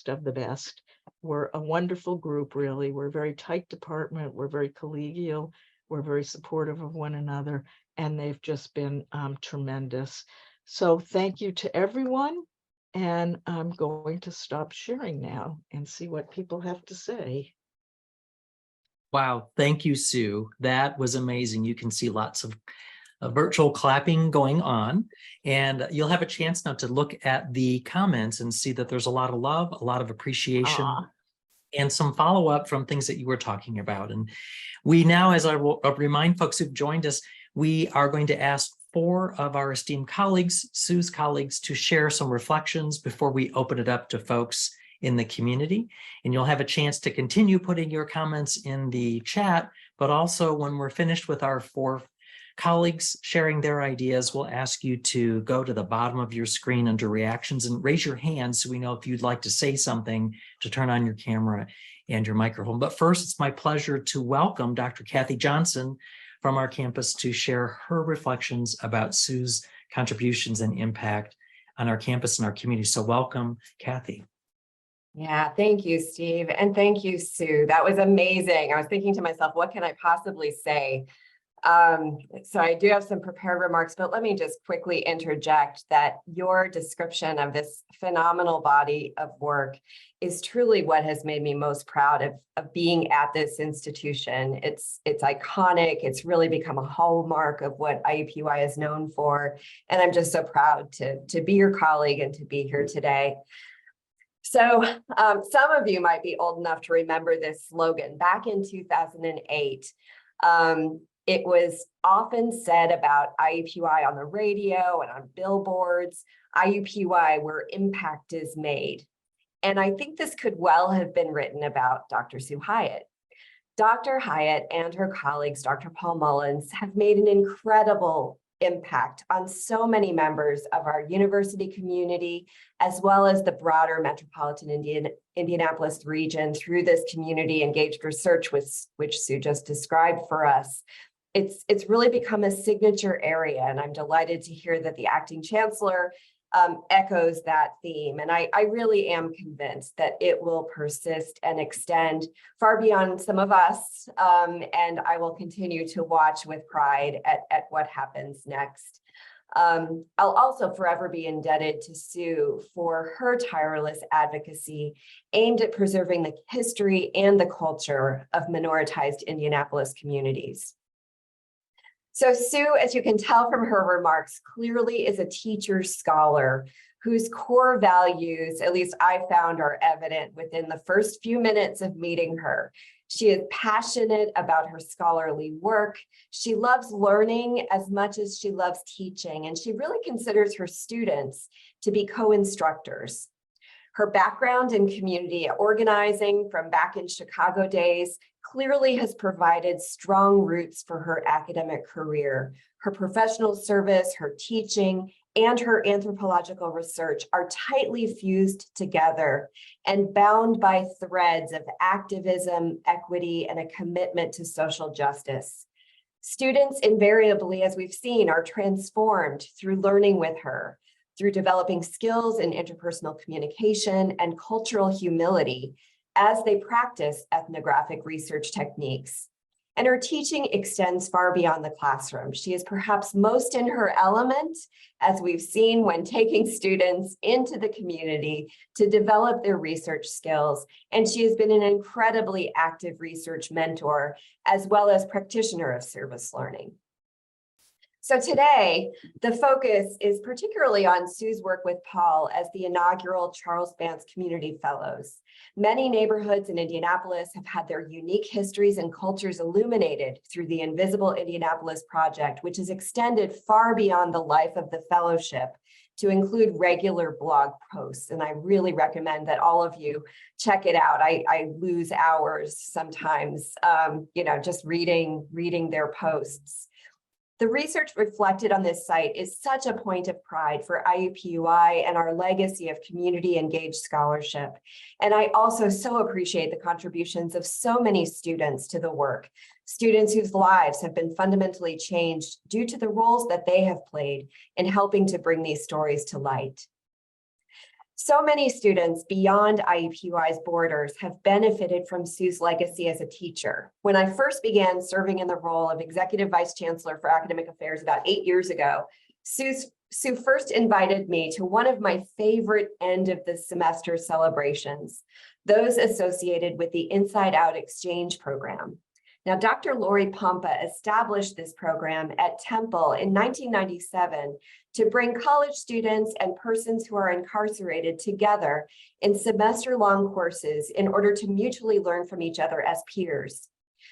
of the best. We're a wonderful group, really. We're a very tight department. We're very collegial. We're very supportive of one another, and they've just been tremendous. So thank you to everyone. And I'm going to stop sharing now and see what people have to say. Wow, thank you, Sue. That was amazing. You can see lots of virtual clapping going on, and you'll have a chance now to look at the comments and see that there's a lot of love, a lot of appreciation, and some follow-up from things that you were talking about. And we now, as I will remind folks who've joined us, we are going to ask 4 of our esteemed colleagues, Sue's colleagues, to share some reflections before we open it up to folks in the community. And you'll have a chance to continue putting your comments in the chat, but also when we're finished with our 4 colleagues sharing their ideas, we'll ask you to go to the bottom of your screen under reactions and raise your hand so we know if you'd like to say something, to turn on your camera and your microphone. But first, it's my pleasure to welcome Dr. Kathy Johnson from our campus to share her reflections about Sue's contributions and impact on our campus and our community. So welcome, Kathy. Yeah, thank you, Steve. And thank you, Sue. That was amazing. I was thinking to myself, what can I possibly say? So I do have some prepared remarks, but let me just quickly interject that your description of this phenomenal body of work is truly what has made me most proud of being at this institution. It's iconic. It's really become a hallmark of what IUPUI is known for. And I'm just so proud to be your colleague and to be here today. So some of you might be old enough to remember this slogan. Back in 2008, it was often said about IUPUI on the radio and on billboards, IUPUI where impact is made. And I think this could well have been written about Dr. Sue Hyatt. Dr. Hyatt and her colleagues, Dr. Paul Mullins, have made an incredible impact on so many members of our university community, as well as the broader metropolitan Indianapolis region through this community engaged research, which Sue just described for us. It's really become a signature area, and I'm delighted to hear that the acting chancellor echoes that theme. And I really am convinced that it will persist and extend far beyond some of us. And I will continue to watch with pride at what happens next. I'll also forever be indebted to Sue for her tireless advocacy aimed at preserving the history and the culture of minoritized Indianapolis communities. So Sue, as you can tell from her remarks, clearly is a teacher scholar whose core values, at least I found, are evident within the first few minutes of meeting her. She is passionate about her scholarly work. She loves learning as much as she loves teaching, and she really considers her students to be co-instructors. Her background in community organizing from back in Chicago days clearly has provided strong roots for her academic career. Her professional service, her teaching, and her anthropological research are tightly fused together and bound by threads of activism, equity, and a commitment to social justice. Students invariably, as we've seen, are transformed through learning with her, through developing skills in interpersonal communication and cultural humility as they practice ethnographic research techniques. And her teaching extends far beyond the classroom. She is perhaps most in her element, as we've seen when taking students into the community to develop their research skills. And she has been an incredibly active research mentor, as well as practitioner of service learning. So today, the focus is particularly on Sue's work with Paul as the inaugural Charles Bantz Community Fellows. Many neighborhoods in Indianapolis have had their unique histories and cultures illuminated through the Invisible Indianapolis Project, which is extended far beyond the life of the fellowship to include regular blog posts. And I really recommend that all of you check it out. I lose hours sometimes, just reading their posts. The research reflected on this site is such a point of pride for IUPUI and our legacy of community engaged scholarship. And I also so appreciate the contributions of so many students to the work, students whose lives have been fundamentally changed due to the roles that they have played in helping to bring these stories to light. So many students beyond IUPUI's borders have benefited from Sue's legacy as a teacher. When I first began serving in the role of Executive Vice Chancellor for Academic Affairs about 8 years ago, Sue first invited me to one of my favorite end of the semester celebrations, those associated with the Inside Out Exchange program. Now, Dr. Lori Pompa established this program at Temple in 1997 to bring college students and persons who are incarcerated together in semester-long courses in order to mutually learn from each other as peers.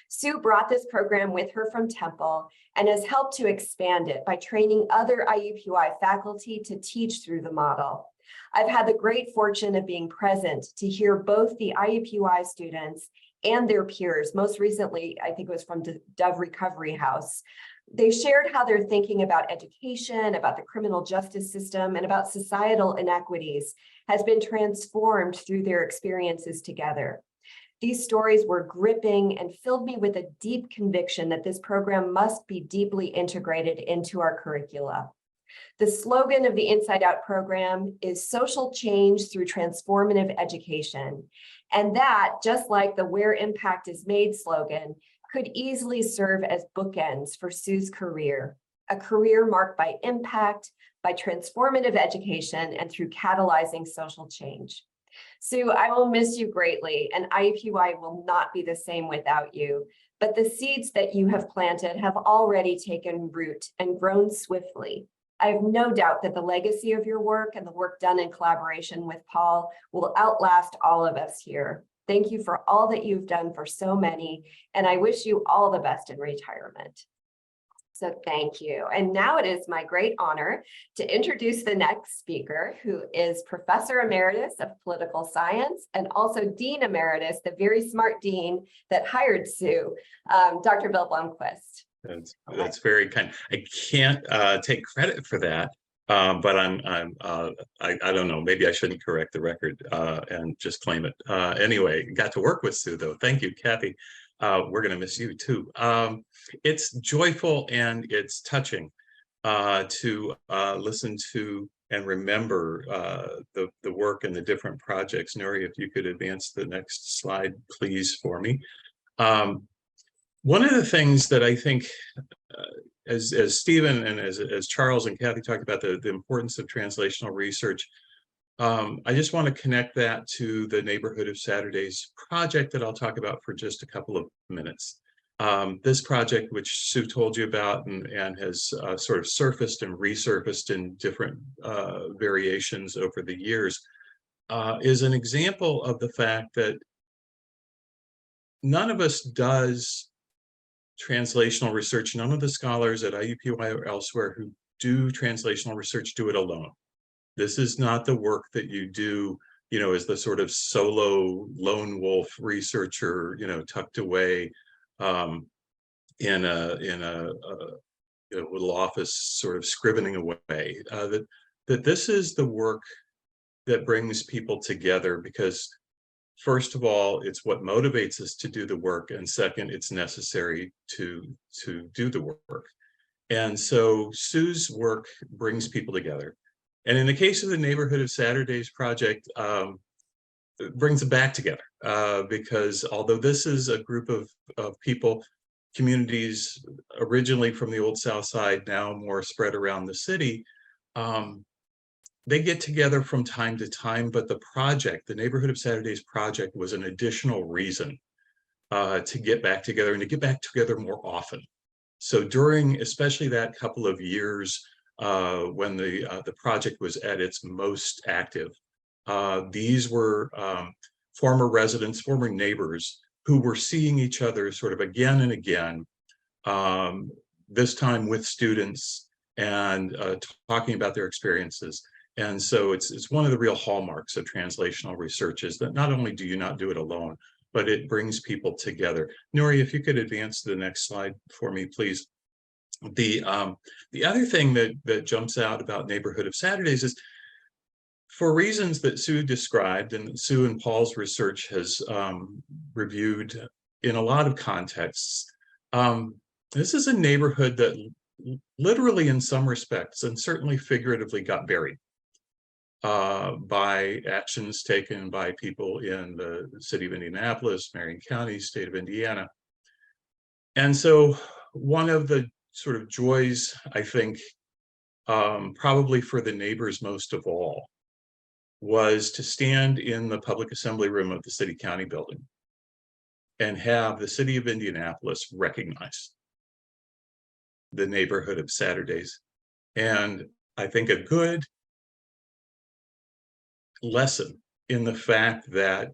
Sue brought this program with her from Temple and has helped to expand it by training other IUPUI faculty to teach through the model. I've had the great fortune of being present to hear both the IUPUI students and their peers. Most recently, I think it was from Dove Recovery House. They shared how they're thinking about education, about the criminal justice system, and about societal inequities has been transformed through their experiences together. These stories were gripping and filled me with a deep conviction that this program must be deeply integrated into our curricula. The slogan of the Inside Out program is social change through transformative education. And that, just like the Where Impact is Made slogan, could easily serve as bookends for Sue's career, a career marked by impact, by transformative education, and through catalyzing social change. Sue, I will miss you greatly, and IUPUI will not be the same without you, but the seeds that you have planted have already taken root and grown swiftly. I have no doubt that the legacy of your work and the work done in collaboration with Paul will outlast all of us here. Thank you for all that you've done for so many, and I wish you all the best in retirement. So thank you. And now it is my great honor to introduce the next speaker, who is Professor Emeritus of Political Science and also Dean Emeritus, the very smart dean that hired Sue, Dr. Bill Blomquist. That's very kind. I can't take credit for that, but I don't know. Maybe I shouldn't correct the record and just claim it. Anyway, got to work with Sue though. Thank you, Kathy. We're going to miss you too. It's joyful and it's touching to listen to and remember the work and the different projects. Nuri, if you could advance the next slide, please, for me. One of the things that I think, as Stephen and as Charles and Kathy talked about the importance of translational research, I just want to connect that to the Neighborhood of Saturdays project that I'll talk about for just a couple of minutes. This project, which Sue told you about and has sort of surfaced and resurfaced in different variations over the years, is an example of the fact that none of us does translational research. None of the scholars at IUPUI or elsewhere who do translational research do it alone. This is not the work that you do, as the sort of solo lone wolf researcher, tucked away in a little office, sort of scrivening away. That this is the work that brings people together because, first of all, it's what motivates us to do the work, and second, it's necessary to do the work. And so Sue's work brings people together. And in the case of the Neighborhood of Saturdays project, it brings them back together because although this is a group of people communities originally from the Old South Side, now more spread around the city, they get together from time to time, but the project, the Neighborhood of Saturdays project, was an additional reason to get back together and to get back together more often. So during especially that couple of years when the project was at its most active, these were former residents, former neighbors who were seeing each other sort of again and again, this time with students and talking about their experiences. And so it's one of the real hallmarks of translational research is that not only do you not do it alone, but it brings people together. Nuri, if you could advance to the next slide for me, please. The other thing that jumps out about Neighborhood of Saturdays is, for reasons that Sue described and Sue and Paul's research has reviewed in a lot of contexts, this is a neighborhood that literally in some respects and certainly figuratively got buried by actions taken by people in the city of Indianapolis, Marion County, state of Indiana. And so one of the sort of joys, I think, probably for the neighbors most of all, was to stand in the public assembly room of the city county building and have the city of Indianapolis recognize the Neighborhood of Saturdays. And I think a good lesson in the fact that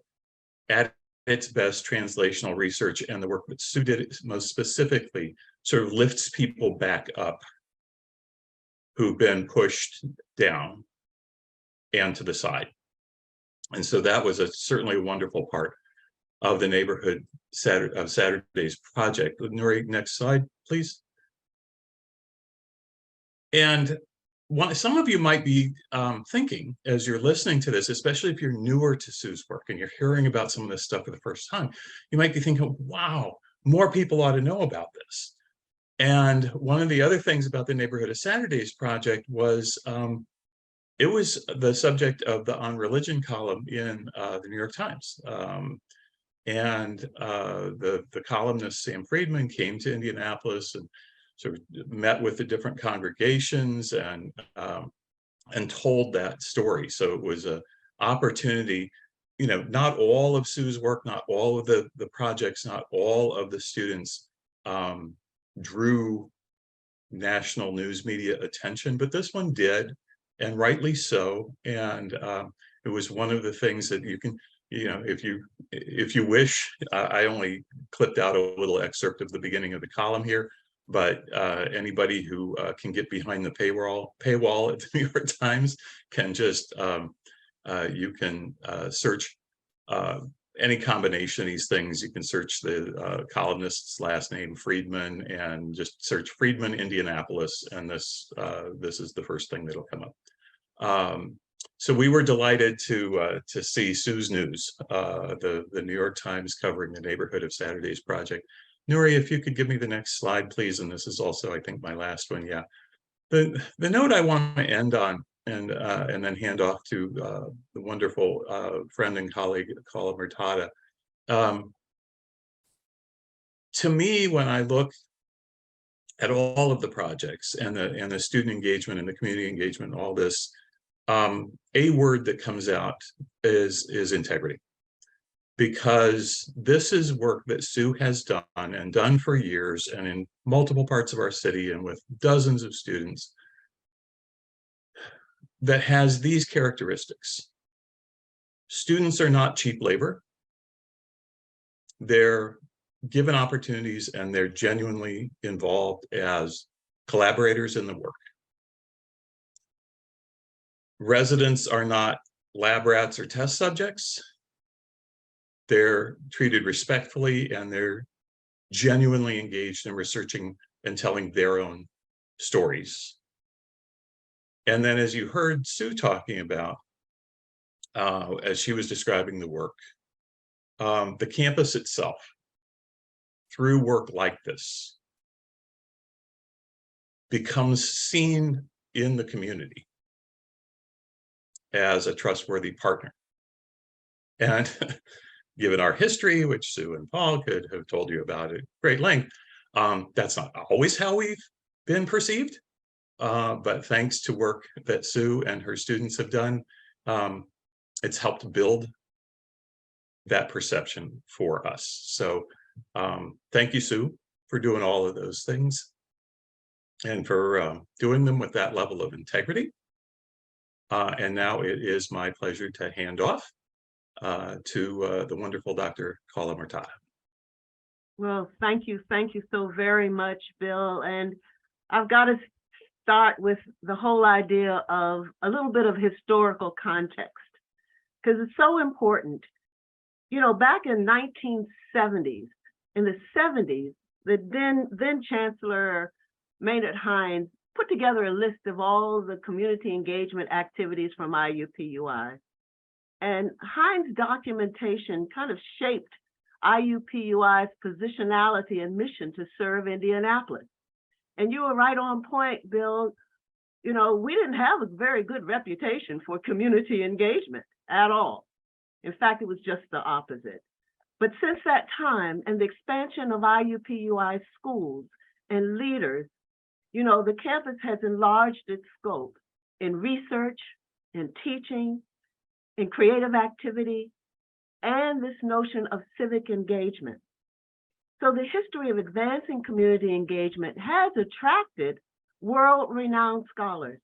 at its best, translational research and the work that Sue did most specifically sort of lifts people back up who've been pushed down and to the side. And so that was certainly a wonderful part of the Neighborhood of Saturdays project. Nuri, next slide, please. And some of you might be thinking as you're listening to this, especially if you're newer to Sue's work and you're hearing about some of this stuff for the first time, you might be thinking, wow, more people ought to know about this. And one of the other things about the Neighborhood of Saturdays project was it was the subject of the On Religion column in the New York Times. And the columnist Sam Friedman came to Indianapolis and sort of met with the different congregations and told that story. So it was an opportunity, you know, not all of Sue's work, not all of the projects, not all of the students drew national news media attention, but this one did, and rightly so. And it was one of the things that you can, you know, if you wish, I only clipped out a little excerpt of the beginning of the column here, but anybody who can get behind the paywall at the New York Times can just, you can search any combination of these things. You can search the columnist's last name, Friedman, and just search Friedman, Indianapolis, and this is the first thing that'll come up. So we were delighted to see Sue's news, the New York Times covering the Neighborhood of Saturdays project. Nuri, if you could give me the next slide, please. And this is also, I think, my last one. Yeah, the note I want to end on, and then hand off to the wonderful friend and colleague, Carla Murtada. To me, when I look at all of the projects and the student engagement and the community engagement, and all this, a word that comes out is integrity. Because this is work that Sue has done and done for years and in multiple parts of our city and with dozens of students that has these characteristics. Students are not cheap labor. They're given opportunities and they're genuinely involved as collaborators in the work. Residents are not lab rats or test subjects. They're treated respectfully and they're genuinely engaged in researching and telling their own stories. And then, as you heard Sue talking about, as she was describing the work, the campus itself, through work like this, becomes seen in the community as a trustworthy partner. And given our history, which Sue and Paul could have told you about at great length, That's not always how we've been perceived, but thanks to work that Sue and her students have done, it's helped build that perception for us. So thank you, Sue, for doing all of those things and for doing them with that level of integrity. And now it is my pleasure to hand off to the wonderful Dr. Carla Murtada. Well, thank you so very much, Bill. And I've got to start with the whole idea of a little bit of historical context, because it's so important. You know, back in 1970s, in the 70s, the then Chancellor Maynard Hines put together a list of all the community engagement activities from IUPUI. And Hines' documentation kind of shaped IUPUI's positionality and mission to serve Indianapolis. And you were right on point, Bill. You know, we didn't have a very good reputation for community engagement at all. In fact, it was just the opposite. But since that time and the expansion of IUPUI schools and leaders, you know, the campus has enlarged its scope in research, in teaching, in creative activity, and this notion of civic engagement. So the history of advancing community engagement has attracted world-renowned scholars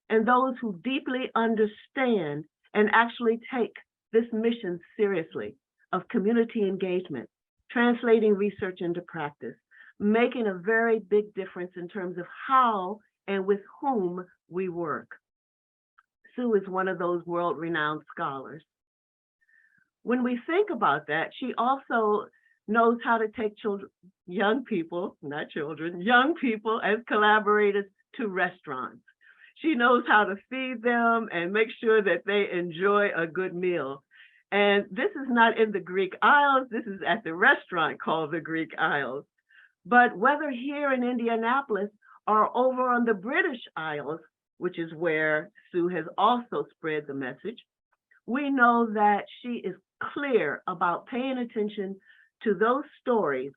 and those who deeply understand and actually take this mission seriously of community engagement, translating research into practice, making a very big difference in terms of how and with whom we work. Sue is one of those world-renowned scholars. When we think about that, she also knows how to take young people as collaborators to restaurants. She knows how to feed them and make sure that they enjoy a good meal. And this is not in the Greek Isles, this is at the restaurant called the Greek Isles. But whether here in Indianapolis or over on the British Isles, which is where Sue has also spread the message, we know that she is clear about paying attention to those stories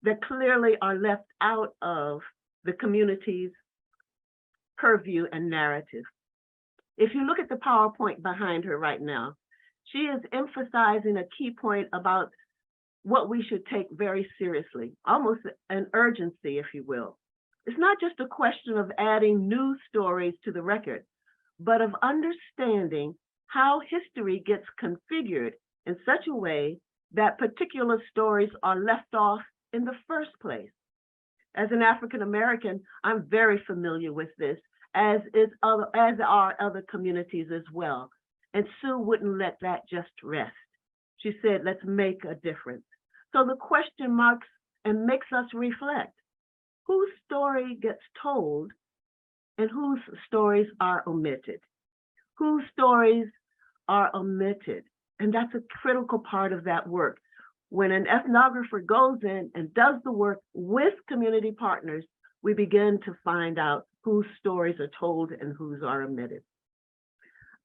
that clearly are left out of the community's purview and narrative. If you look at the PowerPoint behind her right now, she is emphasizing a key point about what we should take very seriously, almost an urgency, if you will. It's not just a question of adding new stories to the record, but of understanding how history gets configured in such a way that particular stories are left off in the first place. As an African American, I'm very familiar with this, as are other communities as well. And Sue wouldn't let that just rest. She said, let's make a difference. So the question marks and makes us reflect. Whose story gets told and whose stories are omitted? Whose stories are omitted? And that's a critical part of that work. When an ethnographer goes in and does the work with community partners, we begin to find out whose stories are told and whose are omitted.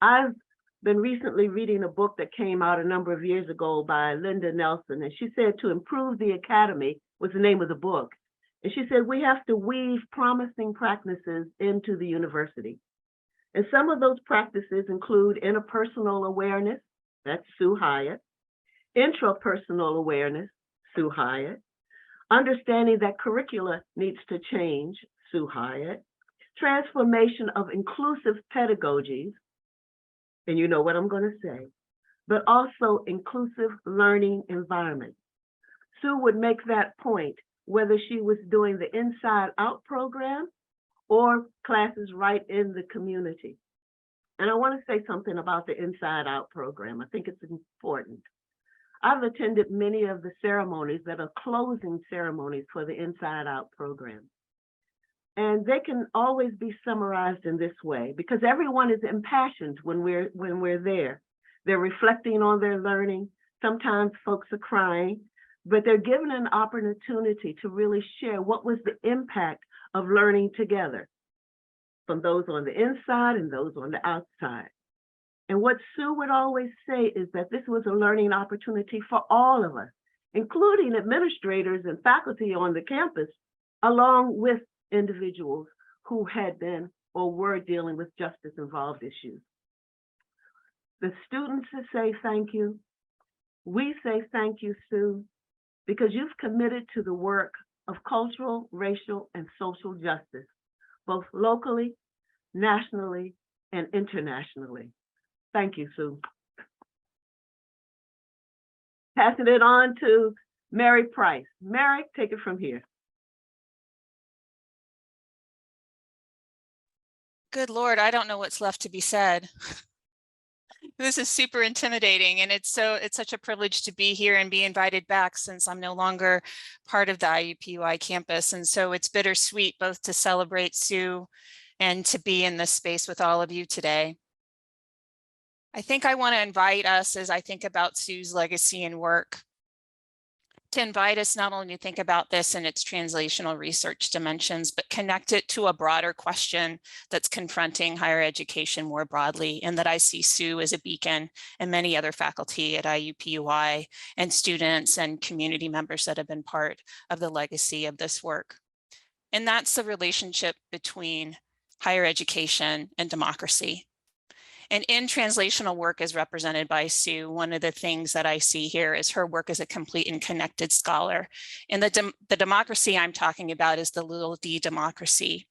I've been recently reading a book that came out a number of years ago by Linda Nelson, and she said To Improve the Academy was the name of the book. And she said, we have to weave promising practices into the university. And some of those practices include interpersonal awareness, that's Sue Hyatt, intrapersonal awareness, Sue Hyatt, understanding that curricula needs to change, Sue Hyatt, transformation of inclusive pedagogies, and you know what I'm going to say, but also inclusive learning environment. Sue would make that point whether she was doing the Inside Out program or classes right in the community. And I want to say something about the Inside Out program. I think it's important. I've attended many of the ceremonies that are closing ceremonies for the Inside Out program. And they can always be summarized in this way, because everyone is impassioned when we're there. They're reflecting on their learning. Sometimes folks are crying, but they're given an opportunity to really share what was the impact of learning together from those on the inside and those on the outside. And what Sue would always say is that this was a learning opportunity for all of us. including administrators and faculty on the campus, along with individuals who had been or were dealing with justice-involved issues. The students say thank you. We say thank you, Sue, because you've committed to the work of cultural, racial, and social justice, both locally, nationally, and internationally. Thank you, Sue. Passing it on to Mary Price. Mary, take it from here. Good Lord, I don't know what's left to be said. This is super intimidating, and it's such a privilege to be here and be invited back since I'm no longer part of the IUPUI campus. And so it's bittersweet both to celebrate Sue and to be in this space with all of you today. I think I want to invite us, as I think about Sue's legacy and work, to invite us not only to think about this in its translational research dimensions, but connect it to a broader question that's confronting higher education more broadly, and that I see Sue as a beacon and many other faculty at IUPUI and students and community members that have been part of the legacy of this work. And that's the relationship between higher education and democracy. And in translational work as represented by Sue, one of the things that I see here is her work as a complete and connected scholar. And the democracy I'm talking about is the little d democracy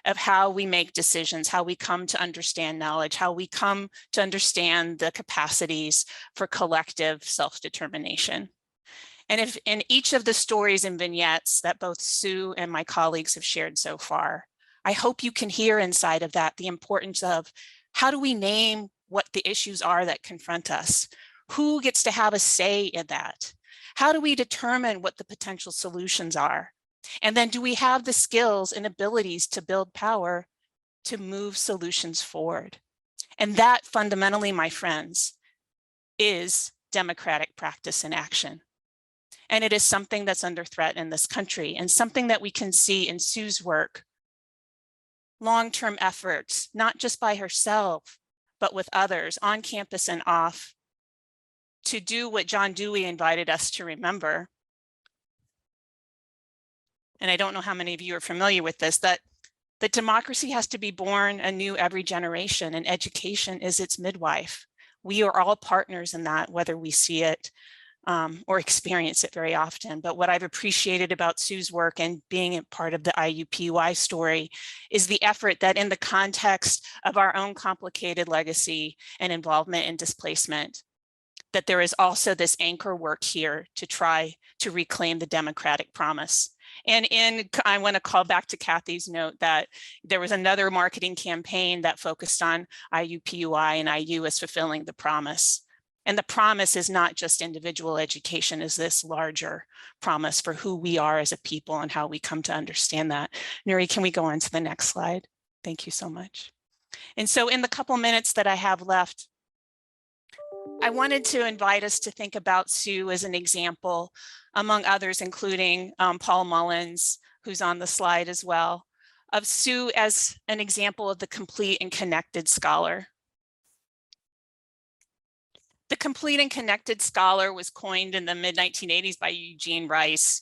of how we make decisions, how we come to understand knowledge, how we come to understand the capacities for collective self-determination. And if in each of the stories and vignettes that both Sue and my colleagues have shared so far, I hope you can hear inside of that the importance of how do we name what the issues are that confront us? Who gets to have a say in that? How do we determine what the potential solutions are? And then do we have the skills and abilities to build power to move solutions forward? And that fundamentally, my friends, is democratic practice in action. And it is something that's under threat in this country, and something that we can see in Sue's work. Long-term efforts, not just by herself, but with others on campus and off, to do what John Dewey invited us to remember. And I don't know how many of you are familiar with this, that democracy has to be born anew every generation, and education is its midwife. We are all partners in that, whether we see it or experience it very often. But what I've appreciated about Sue's work and being a part of the IUPUI story is the effort that in the context of our own complicated legacy and involvement in displacement, that there is also this anchor work here to try to reclaim the democratic promise. And I want to call back to Kathy's note that there was another marketing campaign that focused on IUPUI and IU as fulfilling the promise. And the promise is not just individual education, is this larger promise for who we are as a people and how we come to understand that. Nuri, can we go on to the next slide? Thank you so much. And so in the couple minutes that I have left, I wanted to invite us to think about Sue as an example, among others, including Paul Mullins, who's on the slide as well, of Sue as an example of the complete and connected scholar. The complete and connected scholar was coined in the mid-1980s by Eugene Rice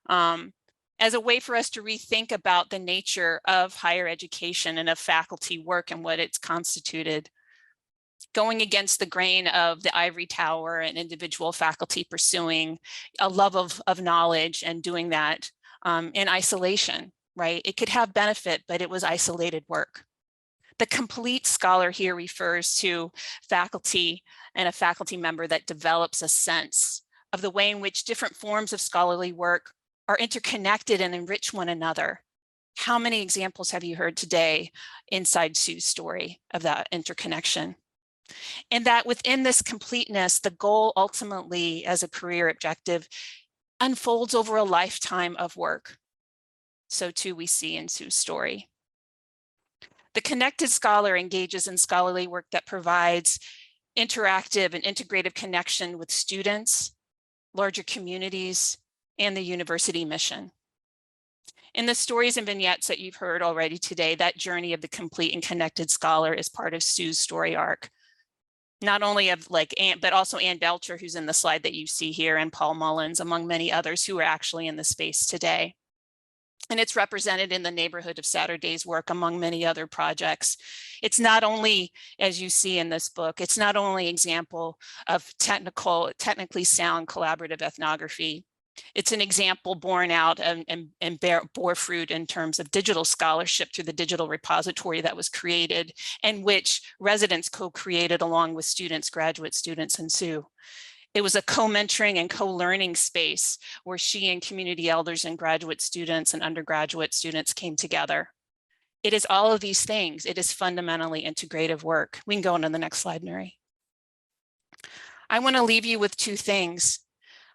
as a way for us to rethink about the nature of higher education and of faculty work and what it's constituted, going against the grain of the ivory tower and individual faculty pursuing a love of knowledge and doing that in isolation, right? It could have benefit, but it was isolated work. The complete scholar here refers to faculty and a faculty member that develops a sense of the way in which different forms of scholarly work are interconnected and enrich one another. How many examples have you heard today inside Sue's story of that interconnection? And that within this completeness, the goal ultimately as a career objective unfolds over a lifetime of work. So too we see in Sue's story. The connected scholar engages in scholarly work that provides interactive and integrative connection with students, larger communities, and the university mission. In the stories and vignettes that you've heard already today, that journey of the complete and connected scholar is part of Sue's story arc. not only of like Ann, but also Ann Belcher, who's in the slide that you see here, and Paul Mullins, among many others who are actually in the space today. And it's represented in the neighborhood of Saturday's work, among many other projects. It's not only, as you see in this book, it's not only an example of technically sound collaborative ethnography. It's an example borne out and bore fruit in terms of digital scholarship through the digital repository that was created, and which residents co-created along with students, graduate students, and Sue. It was a co-mentoring and co-learning space where she and community elders and graduate students and undergraduate students came together. It is all of these things. It is fundamentally integrative work. We can go on to the next slide, Mary. I want to leave you with two things.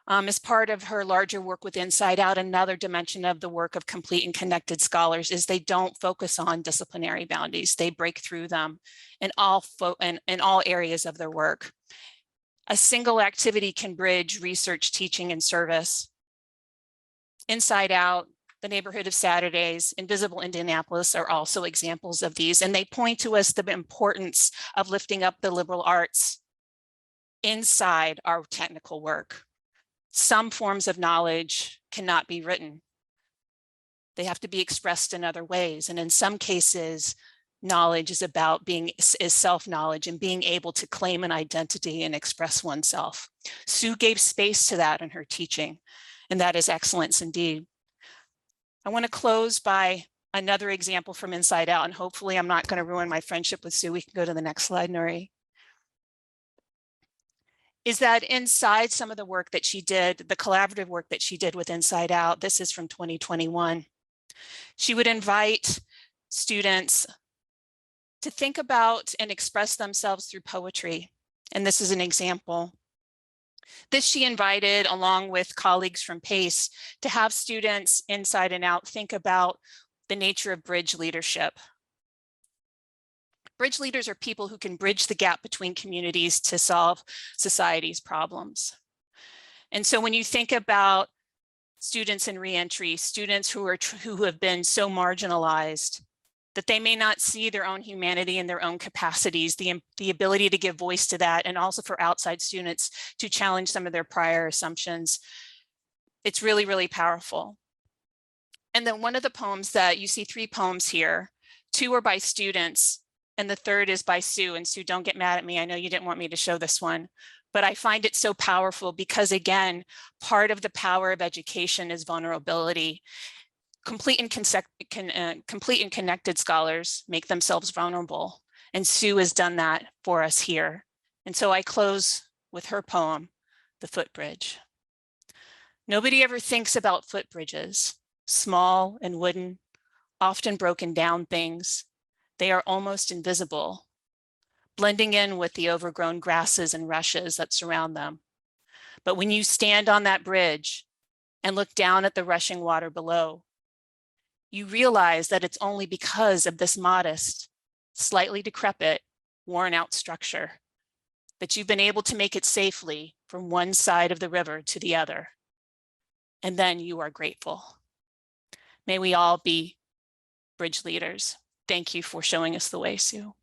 As part of her larger work with Inside Out, another dimension of the work of complete and connected scholars is they don't focus on disciplinary boundaries. They break through them in all areas of their work. A single activity can bridge research, teaching, and service. Inside Out, the neighborhood of Saturdays, Invisible Indianapolis are also examples of these, and they point to us the importance of lifting up the liberal arts inside our technical work. Some forms of knowledge cannot be written. They have to be expressed in other ways, and in some cases, knowledge is about self-knowledge and being able to claim an identity and express oneself. Sue gave space to that in her teaching, and that is excellence indeed. I want to close by another example from Inside Out, and hopefully I'm not going to ruin my friendship with Sue. We can go to the next slide, Nuri. Is that inside some of the work that she did, the collaborative work that she did with Inside Out, this is from 2021. She would invite students to think about and express themselves through poetry. And this is an example. This she invited, along with colleagues from PACE, to have students inside and out think about the nature of bridge leadership. Bridge leaders are people who can bridge the gap between communities to solve society's problems. And so when you think about students in reentry, students who have been so marginalized that they may not see their own humanity and their own capacities, the ability to give voice to that, and also for outside students to challenge some of their prior assumptions, it's really, really powerful. And then one of the poems that you see, 3 poems here, 2 are by students, and the 3rd is by Sue. And Sue, don't get mad at me. I know you didn't want me to show this one, but I find it so powerful because, again, part of the power of education is vulnerability. Complete and connected scholars make themselves vulnerable. And Sue has done that for us here. And so I close with her poem, The Footbridge. Nobody ever thinks about footbridges, small and wooden, often broken down things. They are almost invisible, blending in with the overgrown grasses and rushes that surround them. But when you stand on that bridge and look down at the rushing water below, you realize that it's only because of this modest, slightly decrepit, worn out structure that you've been able to make it safely from one side of the river to the other. And then you are grateful. May we all be bridge leaders. Thank you for showing us the way, Sue.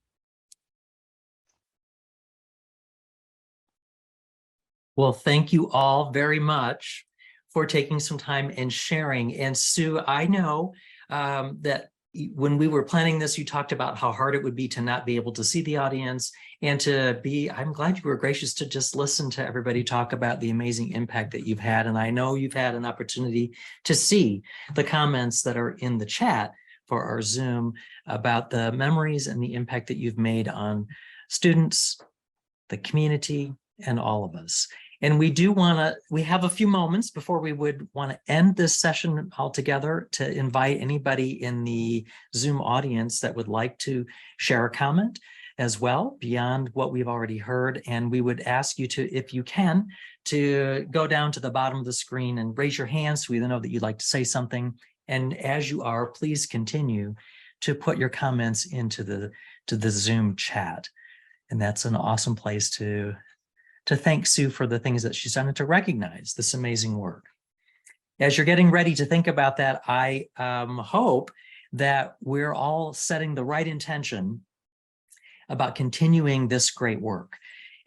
Well, thank you all very much for taking some time and sharing. And Sue, I know that when we were planning this, you talked about how hard it would be to not be able to see the audience and I'm glad you were gracious to just listen to everybody talk about the amazing impact that you've had. And I know you've had an opportunity to see the comments that are in the chat for our Zoom about the memories and the impact that you've made on students, the community, and all of us. And we have a few moments before we would want to end this session altogether to invite anybody in the Zoom audience that would like to share a comment as well beyond what we've already heard. And we would ask you to, if you can, to go down to the bottom of the screen and raise your hand so we know that you'd like to say something. And as you are, please continue to put your comments into the Zoom chat. And that's an awesome place to thank Sue for the things that she's done and to recognize this amazing work. As you're getting ready to think about that, I hope that we're all setting the right intention about continuing this great work.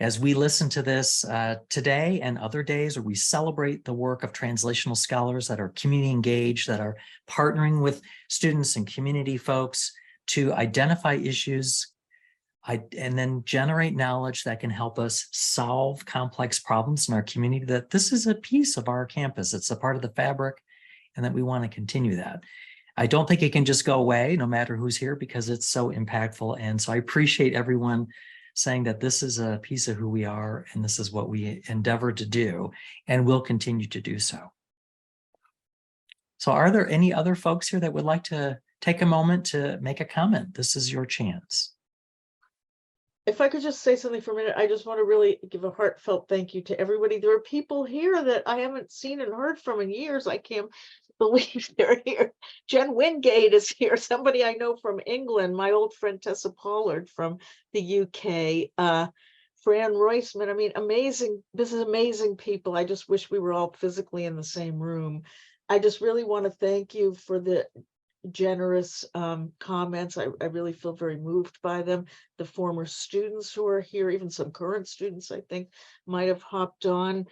as we listen to this today and other days, where we celebrate the work of translational scholars that are community engaged, that are partnering with students and community folks to identify issues and then generate knowledge that can help us solve complex problems in our community, that this is a piece of our campus. It's a part of the fabric, and that we want to continue that. I don't think it can just go away no matter who's here, because it's so impactful. And so I appreciate everyone saying that this is a piece of who we are, and this is what we endeavor to do, and will continue to do so. So are there any other folks here that would like to take a moment to make a comment? This is your chance. If I could just say something for a minute, I just want to really give a heartfelt thank you to everybody. There are people here that I haven't seen and heard from in years. I can't believe they're here. Jen Wingate is here, somebody I know from England, my old friend Tessa Pollard from the UK, Fran Roisman. I mean, amazing. This is amazing people. I just wish we were all physically in the same room. I just really want to thank you for the generous comments. I really feel very moved by them. The former students who are here, even some current students, I think might have hopped on.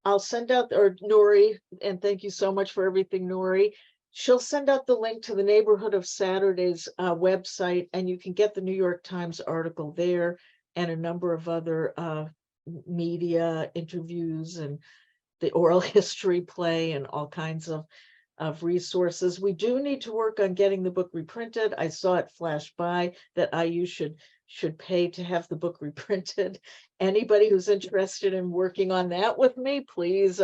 I'll send out, or Nori, and thank you so much for everything, Nori. She'll send out the link to the Neighborhood of Saturdays website, and you can get the New York Times article there and a number of other media interviews and the oral history play and all kinds of resources. We do need to work on getting the book reprinted. I saw it flash by that IU should pay to have the book reprinted. Anybody who's interested in working on that with me, please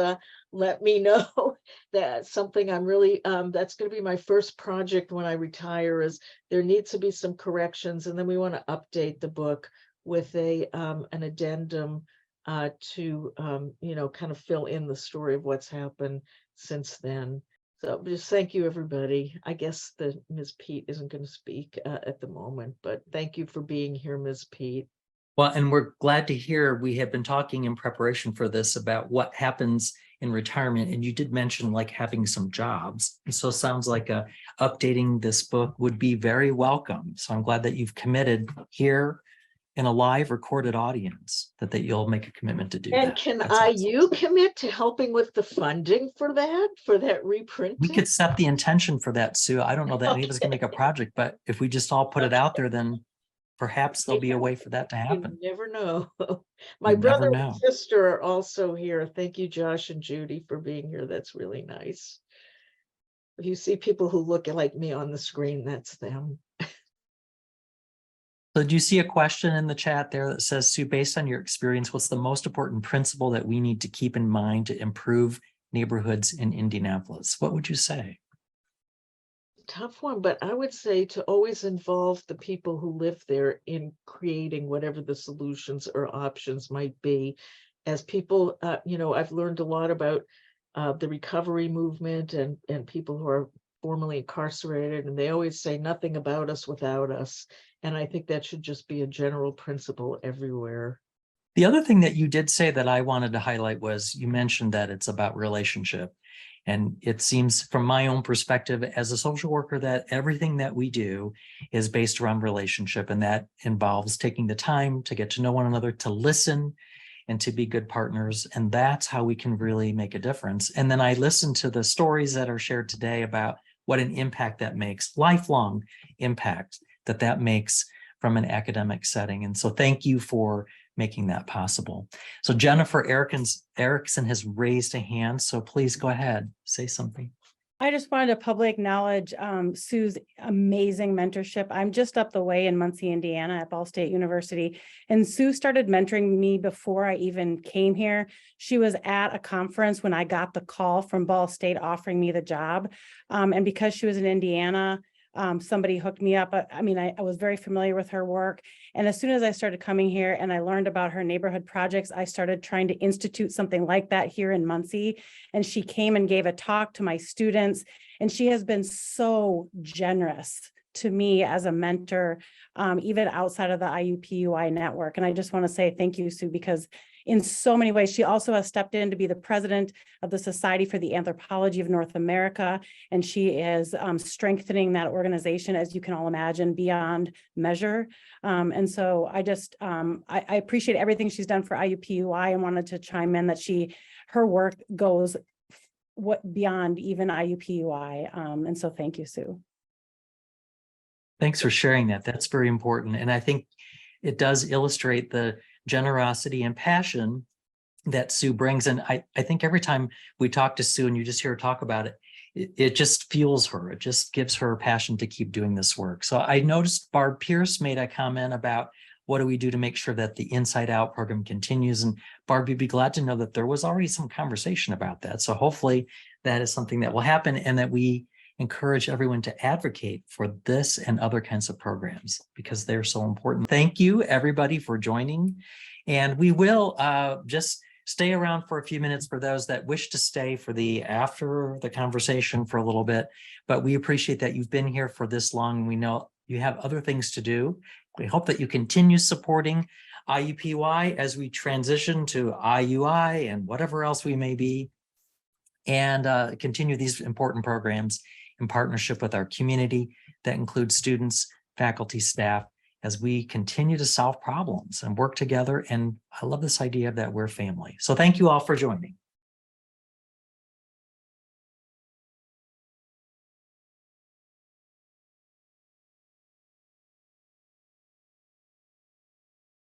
let me know. That's something I'm really, that's going to be my first project when I retire, is there needs to be some corrections, and then we want to update the book with an addendum to, kind of fill in the story of what's happened since then. So just thank you, everybody. I guess the Ms. Pete isn't going to speak at the moment, but thank you for being here, Ms. Pete. Well, and we're glad to hear, we have been talking in preparation for this about what happens in retirement. And you did mention like having some jobs. And so it sounds like updating this book would be very welcome. So I'm glad that you've committed here in a live recorded audience that you'll make a commitment to do that. And can That's awesome. IU commit to helping with the funding for that reprinting? We could set the intention for that, Sue. I don't know that any of us can make a project, but if we just all put it out there, then perhaps there'll be a way for that to happen. You never know. My brother know. and sister are also here. Thank you, Josh and Judy, for being here. That's really nice. If you see people who look like me on the screen, that's them. So do you see a question in the chat there that says, Sue, based on your experience, what's the most important principle that we need to keep in mind to improve neighborhoods in Indianapolis? What would you say? Tough one, but I would say to always involve the people who live there in creating whatever the solutions or options might be. As people, I've learned a lot about the recovery movement and people who are formerly incarcerated, and they always say nothing about us without us. And I think that should just be a general principle everywhere. The other thing that you did say that I wanted to highlight was you mentioned that it's about relationship. And it seems from my own perspective as a social worker that everything that we do is based around relationship, and that involves taking the time to get to know one another, to listen, and to be good partners. And that's how we can really make a difference. And then I listened to the stories that are shared today about what an impact that makes, lifelong impact that makes from an academic setting. And so thank you for making that possible. So Jennifer Erickson has raised a hand. So please go ahead, say something. I just wanted to publicly acknowledge Sue's amazing mentorship. I'm just up the way in Muncie, Indiana at Ball State University, and Sue started mentoring me before I even came here. She was at a conference when I got the call from Ball State offering me the job. And because she was in Indiana, somebody hooked me up. I was very familiar with her work. And as soon as I started coming here and I learned about her neighborhood projects, I started trying to institute something like that here in Muncie. And she came and gave a talk to my students. And she has been so generous to me as a mentor, even outside of the IUPUI network. And I just want to say thank you, Sue, because in so many ways. She also has stepped in to be the president of the Society for the Anthropology of North America, and she is strengthening that organization, as you can all imagine, beyond measure. And so I just, I appreciate everything she's done for IUPUI and wanted to chime in that her work goes beyond even IUPUI. And so thank you, Sue. Thanks for sharing that. That's very important. And I think it does illustrate the generosity and passion that Sue brings. And I think every time we talk to Sue and you just hear her talk about it, it just fuels her. It just gives her passion to keep doing this work. So I noticed Barb Pierce made a comment about what do we do to make sure that the Inside Out program continues. And Barb, you'd be glad to know that there was already some conversation about that. So hopefully that is something that will happen, and that we encourage everyone to advocate for this and other kinds of programs because they're so important. Thank you, everybody, for joining. And we will just stay around for a few minutes for those that wish to stay for after the conversation for a little bit. But we appreciate that you've been here for this long. We know you have other things to do. We hope that you continue supporting IUPUI as we transition to IUI and whatever else we may be, and continue these important programs in partnership with our community that includes students, faculty, staff, as we continue to solve problems and work together. And I love this idea of that we're family. So thank you all for joining.